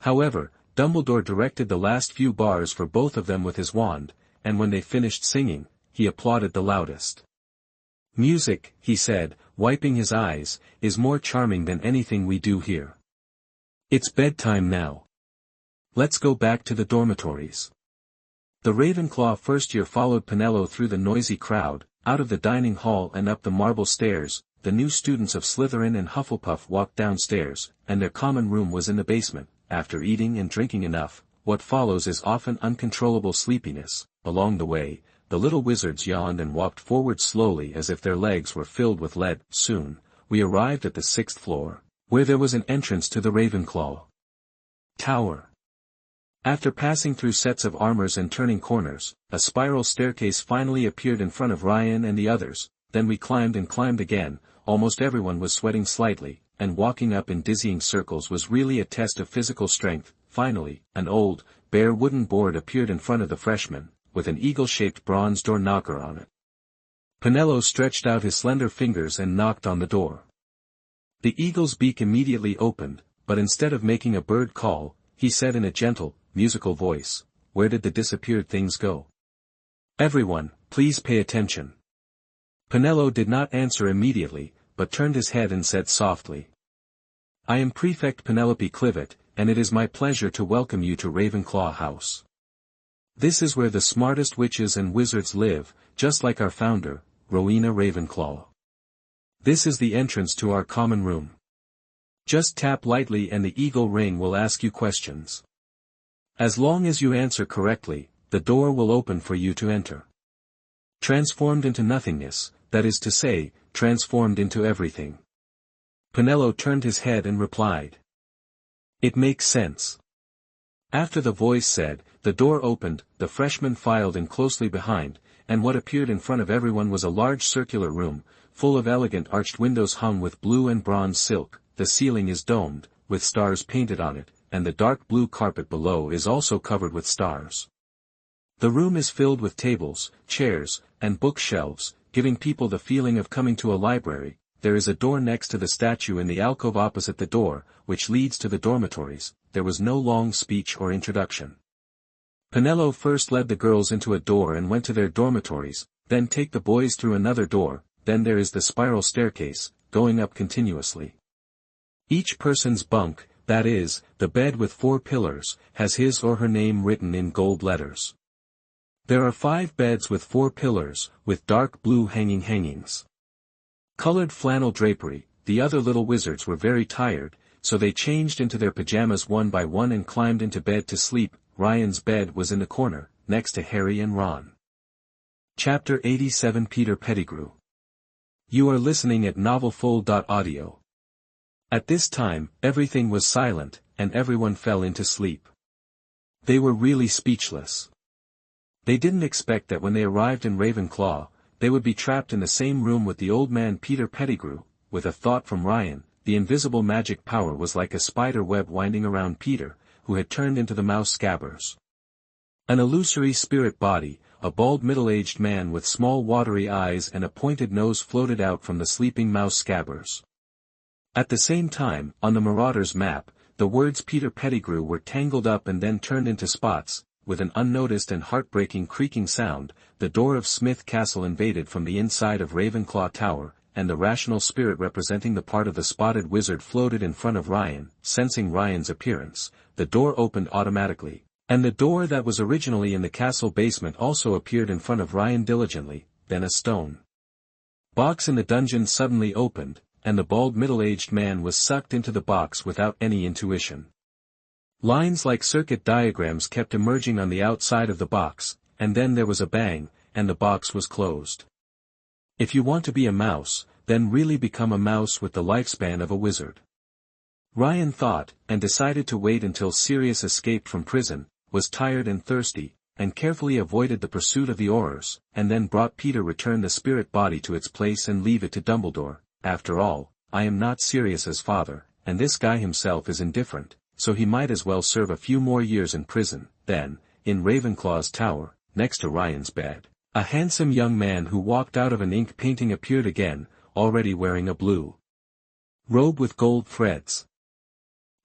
Speaker 1: However, Dumbledore directed the last few bars for both of them with his wand, and when they finished singing, he applauded the loudest. "Music," he said, wiping his eyes, "is more charming than anything we do here. It's bedtime now. Let's go back to the dormitories." The Ravenclaw first year followed Penelope through the noisy crowd, out of the dining hall and up the marble stairs. The new students of Slytherin and Hufflepuff walked downstairs, and their common room was in the basement. After eating and drinking enough, what follows is often uncontrollable sleepiness. Along the way, the little wizards yawned and walked forward slowly as if their legs were filled with lead. Soon, we arrived at the 6th floor, where there was an entrance to the Ravenclaw Tower. After passing through sets of armors and turning corners, a spiral staircase finally appeared in front of Ryan and the others. Then we climbed and climbed again. Almost everyone was sweating slightly, and walking up in dizzying circles was really a test of physical strength. Finally, an old, bare wooden board appeared in front of the freshmen, with an eagle-shaped bronze door knocker on it. Penelope stretched out his slender fingers and knocked on the door. The eagle's beak immediately opened, but instead of making a bird call, he said in a gentle, musical voice, "Where did the disappeared things go? Everyone, please pay attention." Penelope did not answer immediately, but turned his head and said softly, "I am Prefect Penelope Clivet, and it is my pleasure to welcome you to Ravenclaw House. This is where the smartest witches and wizards live, just like our founder, Rowena Ravenclaw. This is the entrance to our common room. Just tap lightly and the eagle ring will ask you questions. As long as you answer correctly, the door will open for you to enter. Transformed into nothingness, that is to say, transformed into everything." Penelope turned his head and replied, "It makes sense." After the voice said, the door opened, the freshmen filed in closely behind, and what appeared in front of everyone was a large circular room, full of elegant arched windows hung with blue and bronze silk. The ceiling is domed, with stars painted on it, and the dark blue carpet below is also covered with stars. The room is filled with tables, chairs, and bookshelves, giving people the feeling of coming to a library. There is a door next to the statue in the alcove opposite the door, which leads to the dormitories. There was no long speech or introduction. Penelope first led the girls into a door and went to their dormitories, then take the boys through another door. Then there is the spiral staircase, going up continuously. Each person's bunk, that is, the bed with 4 pillars, has his or her name written in gold letters. There are 5 beds with 4 pillars, with dark blue hangings. Colored flannel drapery. The other little wizards were very tired, so they changed into their pajamas one by one and climbed into bed to sleep. Ryan's bed was in the corner, next to Harry and Ron. Chapter 87 Peter Pettigrew. You are listening at novelfull.audio. At this time, everything was silent, and everyone fell into sleep. They were really speechless. They didn't expect that when they arrived in Ravenclaw, they would be trapped in the same room with the old man Peter Pettigrew. With a thought from Ryan, the invisible magic power was like a spider web winding around Peter, who had turned into the mouse Scabbers. An illusory spirit body, a bald middle-aged man with small watery eyes and a pointed nose floated out from the sleeping mouse Scabbers. At the same time, on the Marauder's map, the words Peter Pettigrew were tangled up and then turned into spots. With an unnoticed and heartbreaking creaking sound, the door of Smith Castle invaded from the inside of Ravenclaw Tower, and the rational spirit representing the part of the spotted wizard floated in front of Ryan. Sensing Ryan's appearance, the door opened automatically, and the door that was originally in the castle basement also appeared in front of Ryan diligently. Then a stone box in the dungeon suddenly opened, and the bald middle-aged man was sucked into the box without any intuition. Lines like circuit diagrams kept emerging on the outside of the box, and then there was a bang, and the box was closed. If you want to be a mouse, then really become a mouse with the lifespan of a wizard. Ryan thought, and decided to wait until Sirius escaped from prison, was tired and thirsty, and carefully avoided the pursuit of the Aurors, and then brought Peter return the spirit body to its place and leave it to Dumbledore. After all, I am not serious as father, and this guy himself is indifferent, so he might as well serve a few more years in prison. Then, in Ravenclaw's tower, next to Ryan's bed, a handsome young man who walked out of an ink painting appeared again, already wearing a blue robe with gold threads.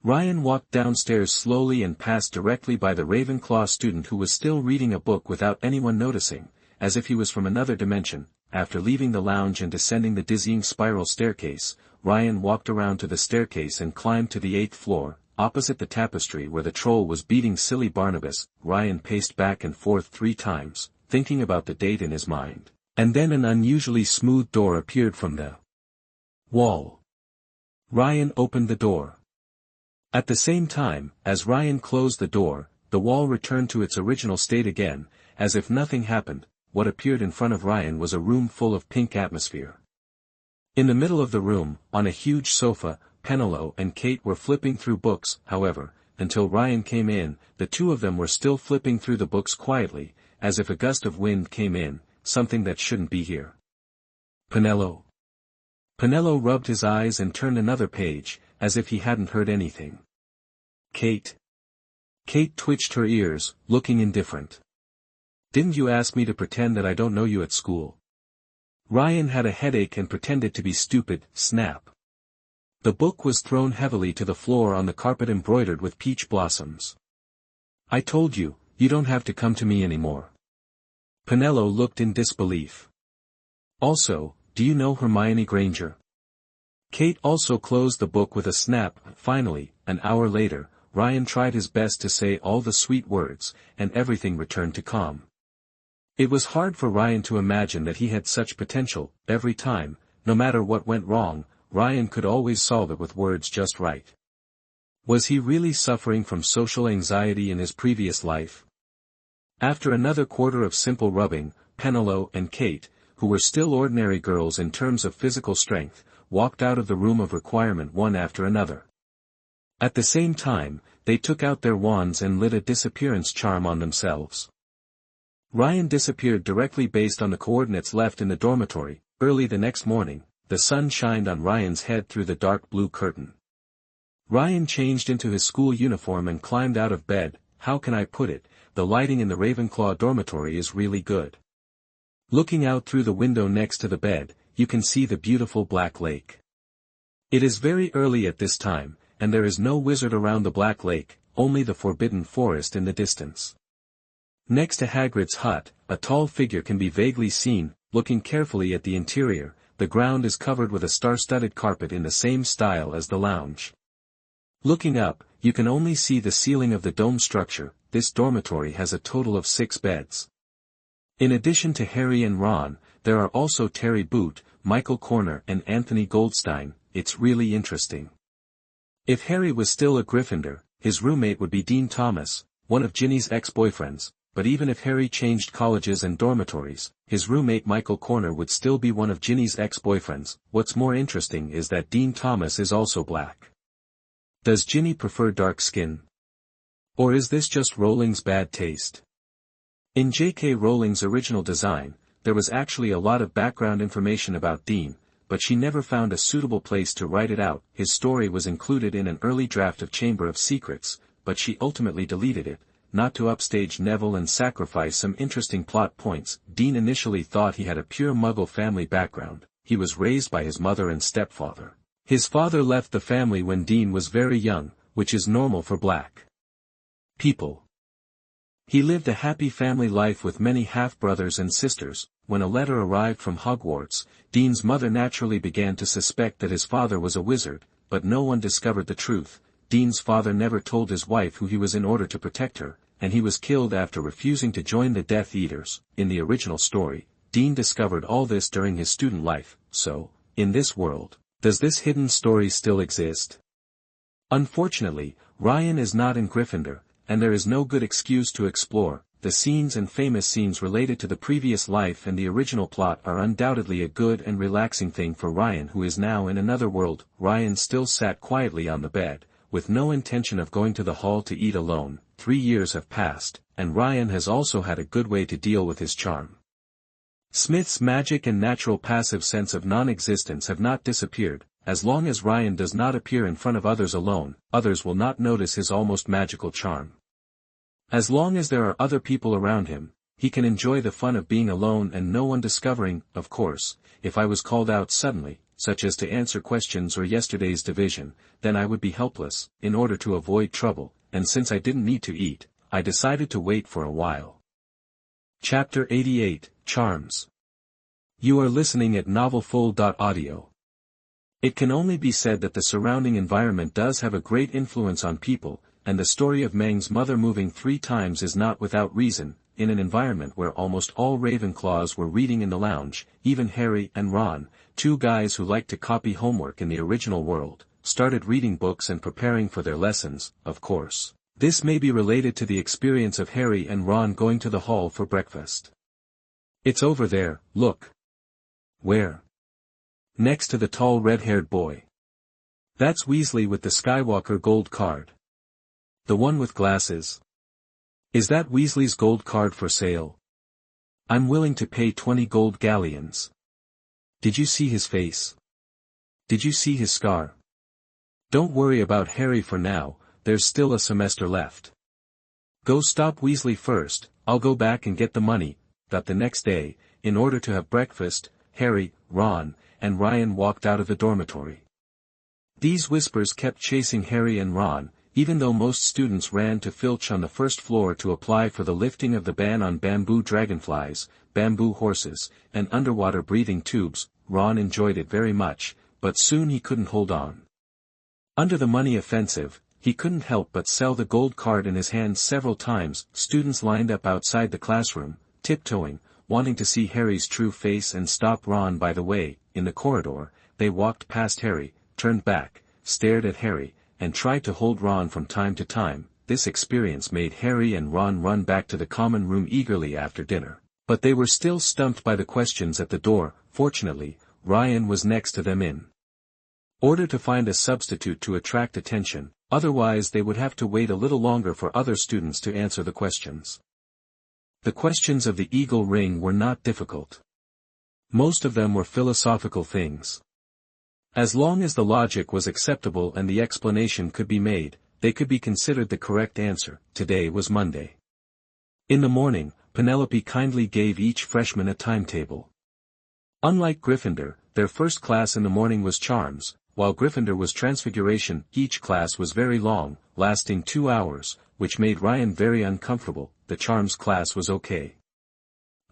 Speaker 1: Ryan walked downstairs slowly and passed directly by the Ravenclaw student who was still reading a book without anyone noticing, as if he was from another dimension. After leaving the lounge and descending the dizzying spiral staircase, Ryan walked around to the staircase and climbed to the 8th floor, opposite the tapestry where the troll was beating silly Barnabas. Ryan paced back and forth 3 times, thinking about the date in his mind, and then an unusually smooth door appeared from the wall. Ryan opened the door. At the same time, as Ryan closed the door, the wall returned to its original state again, as if nothing happened. What appeared in front of Ryan was a room full of pink atmosphere. In the middle of the room, on a huge sofa, Mtlnovel and Kate were flipping through books. However, until Ryan came in, the two of them were still flipping through the books quietly, as if a gust of wind came in, something that shouldn't be here. Mtlnovel rubbed his eyes and turned another page, as if he hadn't heard anything. Kate twitched her ears, looking indifferent. Didn't you ask me to pretend that I don't know you at school? Ryan had a headache and pretended to be stupid. Snap. The book was thrown heavily to the floor on the carpet embroidered with peach blossoms. I told you, you don't have to come to me anymore. Mtlnovel looked in disbelief. Also, do you know Hermione Granger? Kate also closed the book with a snap. Finally, an hour later, Ryan tried his best to say all the sweet words, and everything returned to calm. It was hard for Ryan to imagine that he had such potential. Every time, no matter what went wrong, Ryan could always solve it with words just right. Was he really suffering from social anxiety in his previous life? After another quarter of simple rubbing, Mtlnovel and Kate, who were still ordinary girls in terms of physical strength, walked out of the room of requirement one after another. At the same time, they took out their wands and lit a disappearance charm on themselves. Ryan disappeared directly based on the coordinates left in the dormitory. Early the next morning, the sun shined on Ryan's head through the dark blue curtain. Ryan changed into his school uniform and climbed out of bed. How can I put it, the lighting in the Ravenclaw dormitory is really good. Looking out through the window next to the bed, you can see the beautiful Black Lake. It is very early at this time, and there is no wizard around the Black Lake, only the Forbidden Forest in the distance. Next to Hagrid's hut, a tall figure can be vaguely seen. Looking carefully at the interior, the ground is covered with a star-studded carpet in the same style as the lounge. Looking up, you can only see the ceiling of the dome structure. This dormitory has a total of 6 beds. In addition to Harry and Ron, there are also Terry Boot, Michael Corner and Anthony Goldstein. It's really interesting. If Harry was still a Gryffindor, his roommate would be Dean Thomas, one of Ginny's ex-boyfriends, but even if Harry changed colleges and dormitories, his roommate Michael Corner would still be one of Ginny's ex-boyfriends. What's more interesting is that Dean Thomas is also black. Does Ginny prefer dark skin? Or is this just Rowling's bad taste? In J.K. Rowling's original design, there was actually a lot of background information about Dean, but she never found a suitable place to write it out. His story was included in an early draft of Chamber of Secrets, but she ultimately deleted it, not to upstage Neville and sacrifice some interesting plot points. Dean initially thought he had a pure Muggle family background. He was raised by his mother and stepfather. His father left the family when Dean was very young, which is normal for black people. He lived a happy family life with many half-brothers and sisters. When a letter arrived from Hogwarts, Dean's mother naturally began to suspect that his father was a wizard, but no one discovered the truth. Dean's father never told his wife who he was in order to protect her, and he was killed after refusing to join the Death Eaters. In the original story, Dean discovered all this during his student life. So, in this world, does this hidden story still exist? Unfortunately, Ryan is not in Gryffindor, and there is no good excuse to explore. The scenes and famous scenes related to the previous life and the original plot are undoubtedly a good and relaxing thing for Ryan, who is now in another world. Ryan still sat quietly on the bed, with no intention of going to the hall to eat alone. 3 years have passed, and Ryan has also had a good way to deal with his charm. Smith's magic and natural passive sense of non-existence have not disappeared. As long as Ryan does not appear in front of others alone, others will not notice his almost magical charm. As long as there are other people around him, he can enjoy the fun of being alone and no one discovering. Of course, if I was called out suddenly, such as to answer questions or yesterday's division, then I would be helpless. In order to avoid trouble, and since I didn't need to eat, I decided to wait for a while. Chapter 88, Charms. You are listening at novelfull.audio. It can only be said that the surrounding environment does have a great influence on people, and the story of Meng's mother moving 3 times is not without reason. In an environment where almost all Ravenclaws were reading in the lounge, even Harry and Ron, 2 guys who liked to copy homework in the original world, started reading books and preparing for their lessons. Of course, this may be related to the experience of Harry and Ron going to the hall for breakfast. It's over there, look. Where? Next to the tall red-haired boy. That's Weasley with the Skywalker gold card. The one with glasses. Is that Weasley's gold card for sale? I'm willing to pay 20 gold galleons. Did you see his face? Did you see his scar? Don't worry about Harry for now, there's still a semester left. Go stop Weasley first, I'll go back and get the money. But the next day, in order to have breakfast, Harry, Ron, and Ryan walked out of the dormitory. These whispers kept chasing Harry and Ron, even though most students ran to Filch on the first floor to apply for the lifting of the ban on bamboo dragonflies, bamboo horses, and underwater breathing tubes. Ron enjoyed it very much, but soon he couldn't hold on. Under the money offensive, he couldn't help but sell the gold card in his hand several times. Students lined up outside the classroom, tiptoeing, wanting to see Harry's true face and stop Ron by the way. In the corridor, they walked past Harry, turned back, stared at Harry, and tried to hold Ron from time to time. This experience made Harry and Ron run back to the common room eagerly after dinner. But they were still stumped by the questions at the door. Fortunately, Ryan was next to them in order to find a substitute to attract attention, otherwise they would have to wait a little longer for other students to answer the questions. The questions of the Eagle Ring were not difficult. Most of them were philosophical things. As long as the logic was acceptable and the explanation could be made, they could be considered the correct answer. Today was Monday. In the morning, Penelope kindly gave each freshman a timetable. Unlike Gryffindor, their first class in the morning was Charms, while Gryffindor was Transmigration. Each class was very long, lasting 2 hours, which made Ryan very uncomfortable. The Charms class was okay.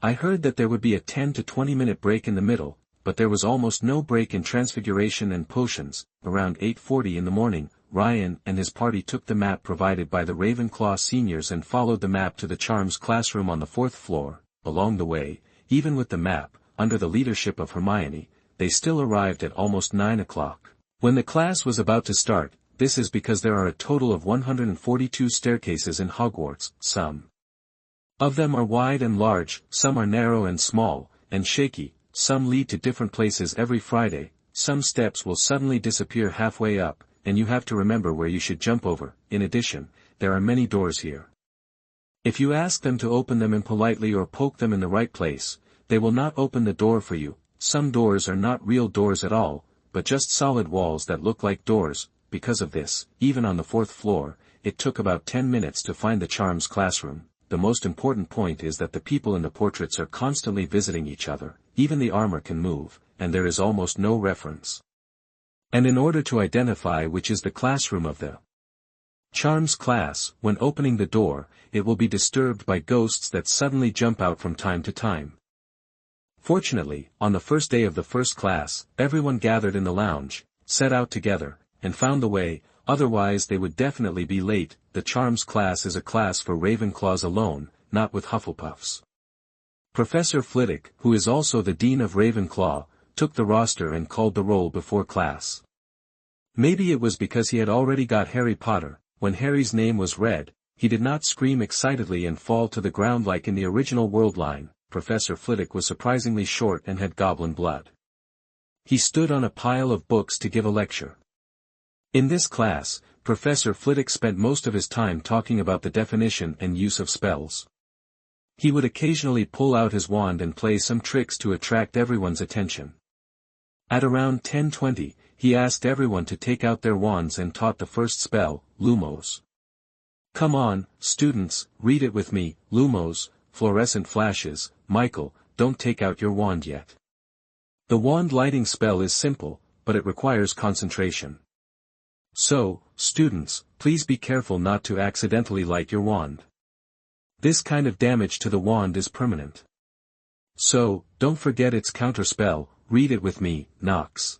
Speaker 1: I heard that there would be a 10 to 20 minute break in the middle, but there was almost no break in Transfiguration and Potions. Around 8:40 in the morning, Ryan and his party took the map provided by the Ravenclaw seniors and followed the map to the Charms classroom on the 4th floor. Along the way, even with the map, under the leadership of Hermione, they still arrived at almost 9 o'clock. When the class was about to start, this is because there are a total of 142 staircases in Hogwarts. Some of them are wide and large, some are narrow and small, and shaky, some lead to different places every Friday, some steps will suddenly disappear halfway up, and you have to remember where you should jump over. In addition, there are many doors here. If you ask them to open them impolitely or poke them in the right place, they will not open the door for you. Some doors are not real doors at all, but just solid walls that look like doors. Because of this, even on the 4th floor, it took about 10 minutes to find the Charms classroom. The most important point is that the people in the portraits are constantly visiting each other, even the armor can move, and there is almost no reference. And in order to identify which is the classroom of the Charms class, when opening the door, it will be disturbed by ghosts that suddenly jump out from time to time. Fortunately, on the first day of the first class, everyone gathered in the lounge, set out together, and found the way, otherwise they would definitely be late. The Charms class is a class for Ravenclaws alone, not with Hufflepuffs. Professor Flitwick, who is also the Dean of Ravenclaw, took the roster and called the roll before class. Maybe it was because he had already got Harry Potter. When Harry's name was read, he did not scream excitedly and fall to the ground like in the original world line. Professor Flitwick was surprisingly short and had goblin blood. He stood on a pile of books to give a lecture. In this class, Professor Flitwick spent most of his time talking about the definition and use of spells. He would occasionally pull out his wand and play some tricks to attract everyone's attention. At around 10:20, he asked everyone to take out their wands and taught the first spell, Lumos. Come on, students, read it with me, Lumos, fluorescent flashes. Michael, don't take out your wand yet. The wand lighting spell is simple, but it requires concentration. So, students, please be careful not to accidentally light your wand. This kind of damage to the wand is permanent. So, don't forget its counterspell, read it with me, Nox.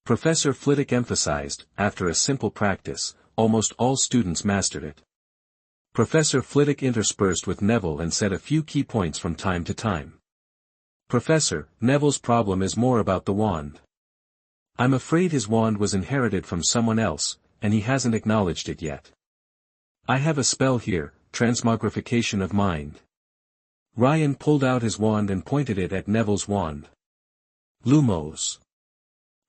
Speaker 1: Professor Flitwick emphasized, after a simple practice, almost all students mastered it. Professor Flitwick interspersed with Neville and said a few key points from time to time. Professor, Neville's problem is more about the wand. I'm afraid his wand was inherited from someone else, and he hasn't acknowledged it yet. I have a spell here, Transmogrification of Mind. Ryan pulled out his wand and pointed it at Neville's wand. Lumos.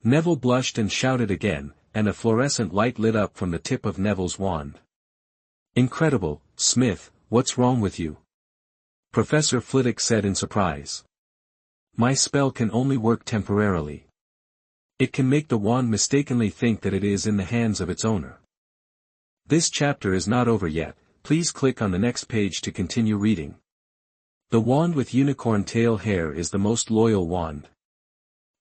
Speaker 1: Neville blushed and shouted again, and a fluorescent light lit up from the tip of Neville's wand. Incredible, Smith, what's wrong with you? Professor Flitwick said in surprise. My spell can only work temporarily. It can make the wand mistakenly think that it is in the hands of its owner. This chapter is not over yet, please click on the next page to continue reading. The wand with unicorn tail hair is the most loyal wand.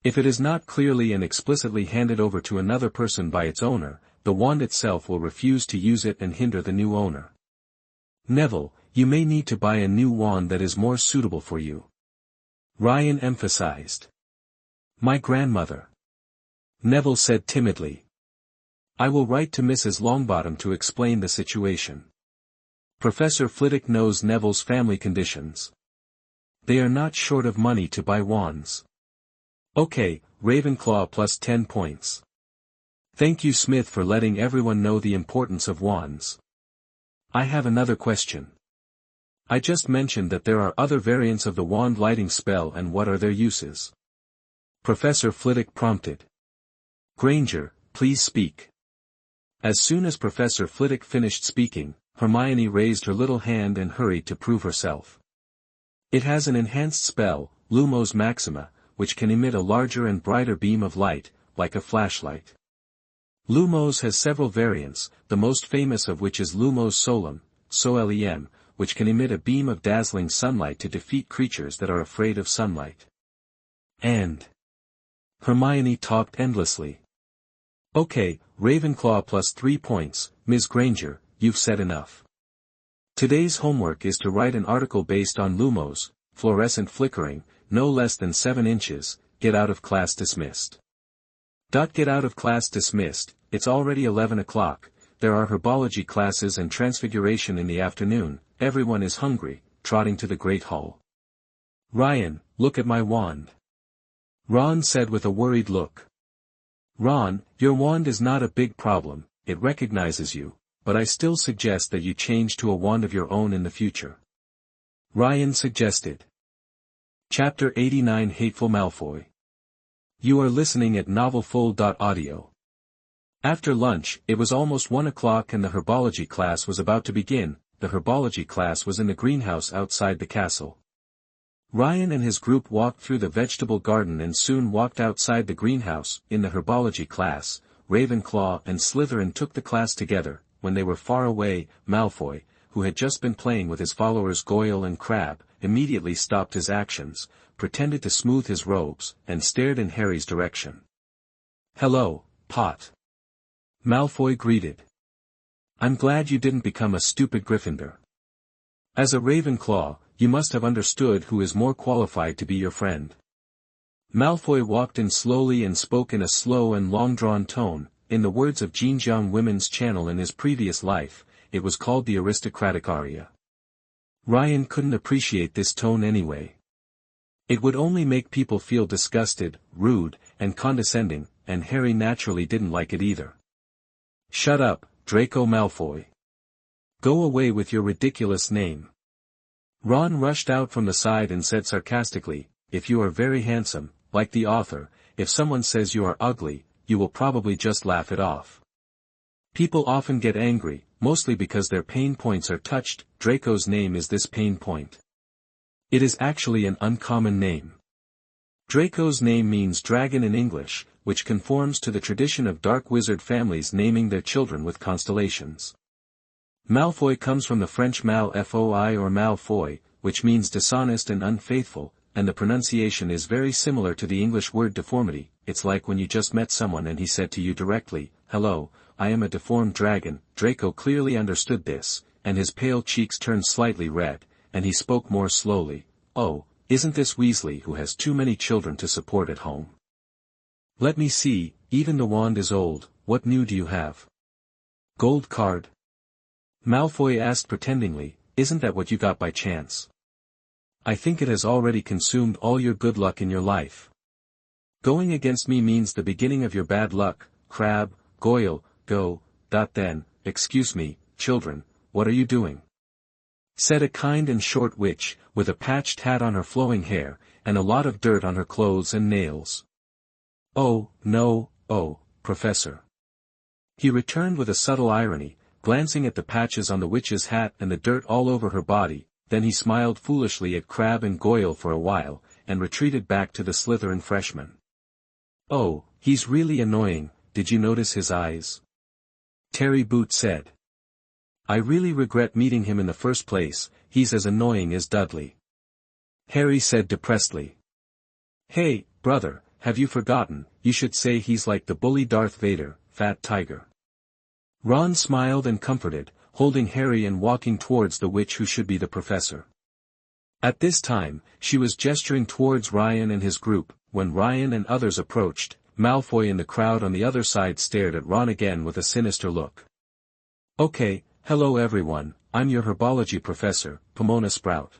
Speaker 1: If it is not clearly and explicitly handed over to another person by its owner, the wand itself will refuse to use it and hinder the new owner. Neville, you may need to buy a new wand that is more suitable for you. Ryan emphasized. My grandmother. Neville said timidly. I will write to Mrs. Longbottom to explain the situation. Professor Flitwick knows Neville's family conditions. They are not short of money to buy wands. Okay, Ravenclaw plus 10 points. Thank you Smith for letting everyone know the importance of wands. I have another question. I just mentioned that there are other variants of the wand lighting spell and what are their uses? Professor Flitwick prompted. Granger, please speak. As soon as Professor Flitwick finished speaking, Hermione raised her little hand and hurried to prove herself. It has an enhanced spell, Lumos Maxima, which can emit a larger and brighter beam of light, like a flashlight. Lumos has several variants, the most famous of which is Lumos Solem, SOLEM, which can emit a beam of dazzling sunlight to defeat creatures that are afraid of sunlight. And Hermione talked endlessly. Okay, Ravenclaw plus 3 points, Ms. Granger, you've said enough. Today's homework is to write an article based on Lumos, fluorescent flickering, no less than 7 inches, get out of class dismissed. Get out of class dismissed, it's already 11 o'clock, there are herbology classes and transfiguration in the afternoon, everyone is hungry, trotting to the Great Hall. Ryan, look at my wand. Ron said with a worried look. Ron, your wand is not a big problem, it recognizes you, but I still suggest that you change to a wand of your own in the future. Ryan suggested. Chapter 89 Hateful Malfoy. You are listening at novelfull.audio. After lunch, it was almost 1 o'clock and the herbology class was about to begin. The herbology class was in the greenhouse outside the castle. Ryan and his group walked through the vegetable garden and soon walked outside the greenhouse. In the herbology class, Ravenclaw and Slytherin took the class together. When they were far away, Malfoy, who had just been playing with his followers Goyle and Crabbe, immediately stopped his actions, pretended to smooth his robes, and stared in Harry's direction. Hello, Pot. Malfoy greeted. I'm glad you didn't become a stupid Gryffindor. As a Ravenclaw, you must have understood who is more qualified to be your friend. Malfoy walked in slowly and spoke in a slow and long-drawn tone. In the words of Xinjiang Women's Channel in his previous life, it was called the aristocratic aria. Ryan couldn't appreciate this tone anyway. It would only make people feel disgusted, rude, and condescending, and Harry naturally didn't like it either. Shut up, Draco Malfoy. Go away with your ridiculous name. Ron rushed out from the side and said sarcastically, if you are very handsome, like the author, if someone says you are ugly, you will probably just laugh it off. People often get angry, mostly because their pain points are touched. Draco's name is this pain point. It is actually an uncommon name. Draco's name means dragon in English, which conforms to the tradition of dark wizard families naming their children with constellations. Malfoy comes from the French mal-foi or Malfoy, which means dishonest and unfaithful, and the pronunciation is very similar to the English word deformity. It's like when you just met someone and he said to you directly, "Hello, I am a deformed dragon." Draco clearly understood this, and his pale cheeks turned slightly red, and he spoke more slowly. "Oh, isn't this Weasley who has too many children to support at home? Let me see, even the wand is old. What new do you have?" "Gold card?" Malfoy asked pretendingly. "Isn't that what you got by chance?" "I think it has already consumed all your good luck in your life. Going against me means the beginning of your bad luck." Crabbe, Goyle, go. Then, "Excuse me, children, what are you doing?" said a kind and short witch, with a patched hat on her flowing hair, and a lot of dirt on her clothes and nails. "Oh, no, Professor," he returned with a subtle irony, glancing at the patches on the witch's hat and the dirt all over her body. Then he smiled foolishly at Crabbe and Goyle for a while, and retreated back to the Slytherin freshman. "Oh, he's really annoying. Did you notice his eyes?" Terry Boot said. "I really regret meeting him in the first place. He's as annoying as Dudley." Harry said depressedly. "Hey, brother, have you forgotten? You should say he's like the bully Darth Vader, Fat Tiger." Ron smiled and comforted, holding Harry and walking towards the witch who should be the professor. At this time, she was gesturing towards Ryan and his group. When Ryan and others approached, Malfoy in the crowd on the other side stared at Ron again with a sinister look. "Okay, hello everyone, I'm your herbology professor, Pomona Sprout.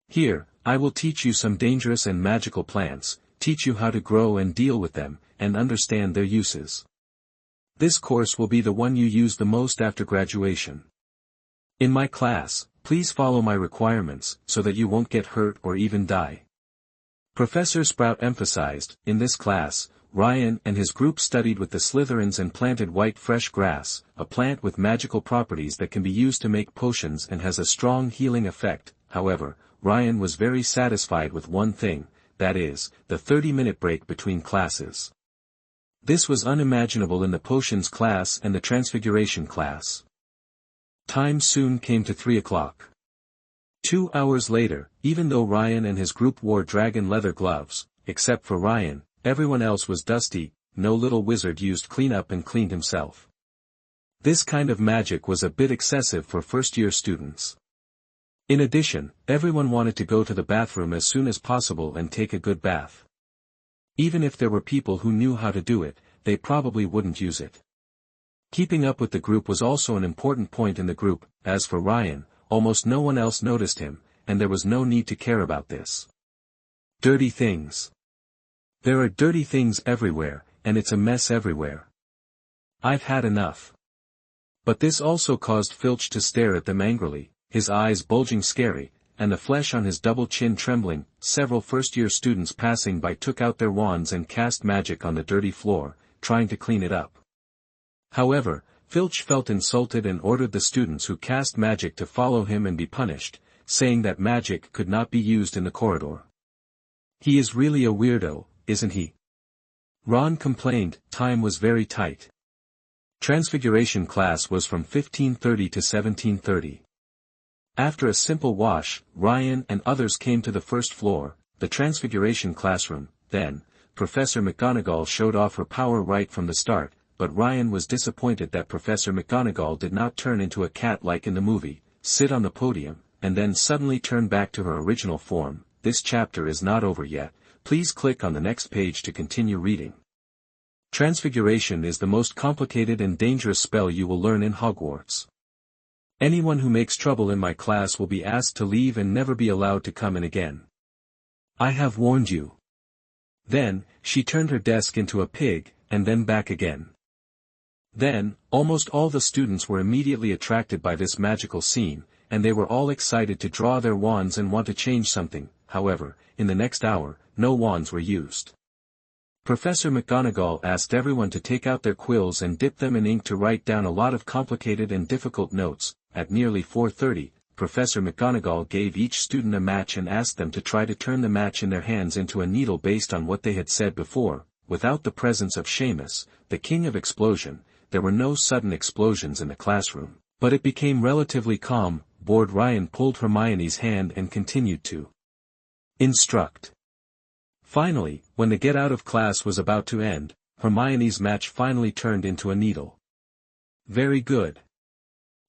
Speaker 1: Here, I will teach you some dangerous and magical plants, teach you how to grow and deal with them, and understand their uses. This course will be the one you use the most after graduation. In my class, please follow my requirements, so that you won't get hurt or even die." Professor Sprout emphasized. In this class, Ryan and his group studied with the Slytherins and planted white fresh grass, a plant with magical properties that can be used to make potions and has a strong healing effect. However, Ryan was very satisfied with one thing, that is, the 30-minute break between classes. This was unimaginable in the potions class and the transfiguration class. Time soon came to 3 o'clock. 2 hours later, even though Ryan and his group wore dragon leather gloves, except for Ryan, everyone else was dusty. No little wizard used cleanup and cleaned himself. This kind of magic was a bit excessive for first-year students. In addition, everyone wanted to go to the bathroom as soon as possible and take a good bath. Even if there were people who knew how to do it, they probably wouldn't use it. Keeping up with the group was also an important point in the group. As for Ryan, almost no one else noticed him, and there was no need to care about this. Dirty things. There are dirty things everywhere, and it's a mess everywhere. I've had enough. But this also caused Filch to stare at them angrily, his eyes bulging scary, and the flesh on his double chin trembling. Several first-year students passing by took out their wands and cast magic on the dirty floor, trying to clean it up. However, Filch felt insulted and ordered the students who cast magic to follow him and be punished, saying that magic could not be used in the corridor. "He is really a weirdo, isn't he?" Ron complained. Time was very tight. Transfiguration class was from 15:30 to 17:30. After a simple wash, Ryan and others came to the first floor, the Transfiguration classroom. Then, Professor McGonagall showed off her power right from the start, but Ryan was disappointed that Professor McGonagall did not turn into a cat like in the movie, sit on the podium, and then suddenly turn back to her original form. This chapter is not over yet. Please click on the next page to continue reading. Transfiguration is the most complicated and dangerous spell you will learn in Hogwarts. Anyone who makes trouble in my class will be asked to leave and never be allowed to come in again. I have warned you. Then, she turned her desk into a pig, and then back again. Then, almost all the students were immediately attracted by this magical scene, and they were all excited to draw their wands and want to change something. However, in the next hour, no wands were used. Professor McGonagall asked everyone to take out their quills and dip them in ink to write down a lot of complicated and difficult notes. At nearly 4:30, Professor McGonagall gave each student a match and asked them to try to turn the match in their hands into a needle based on what they had said before. Without the presence of Seamus, the king of explosion, there were no sudden explosions in the classroom, but it became relatively calm. Bored Ryan pulled Hermione's hand and continued to instruct. Finally, when the get out of class was about to end, Hermione's match finally turned into a needle. Very good.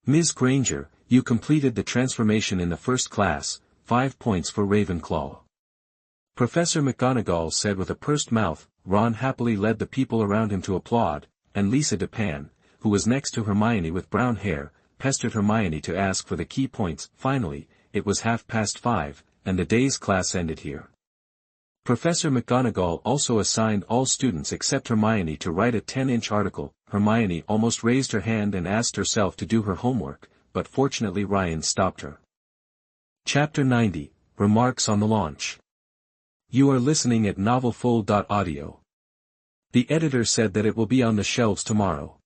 Speaker 1: Ms. Granger, you completed the transformation in the first class, 5 points for Ravenclaw. Professor McGonagall said with a pursed mouth. Ron happily led the people around him to applaud, and Lisa Dupin, who was next to Hermione with brown hair, pestered Hermione to ask for the key points. Finally, it was 5:30, and the day's class ended here. Professor McGonagall also assigned all students except Hermione to write a 10-inch article. Hermione almost raised her hand and asked herself to do her homework, but fortunately Ryan stopped her. Chapter 90, Remarks on the Launch. You are listening at novelfull.audio. The editor said that it will be on the shelves tomorrow.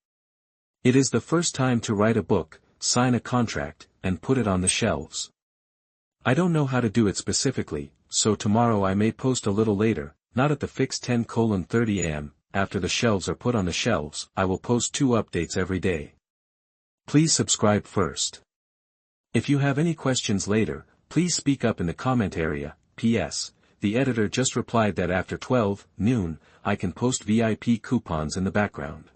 Speaker 1: It is the first time to write a book, sign a contract, and put it on the shelves. I don't know how to do it specifically, so tomorrow I may post a little later, not at the fixed 10:30 am, after the shelves are put on the shelves. I will post 2 updates every day. Please subscribe first. If you have any questions later, please speak up in the comment area. P.S. The editor just replied that after 12 noon, I can post VIP coupons in the background.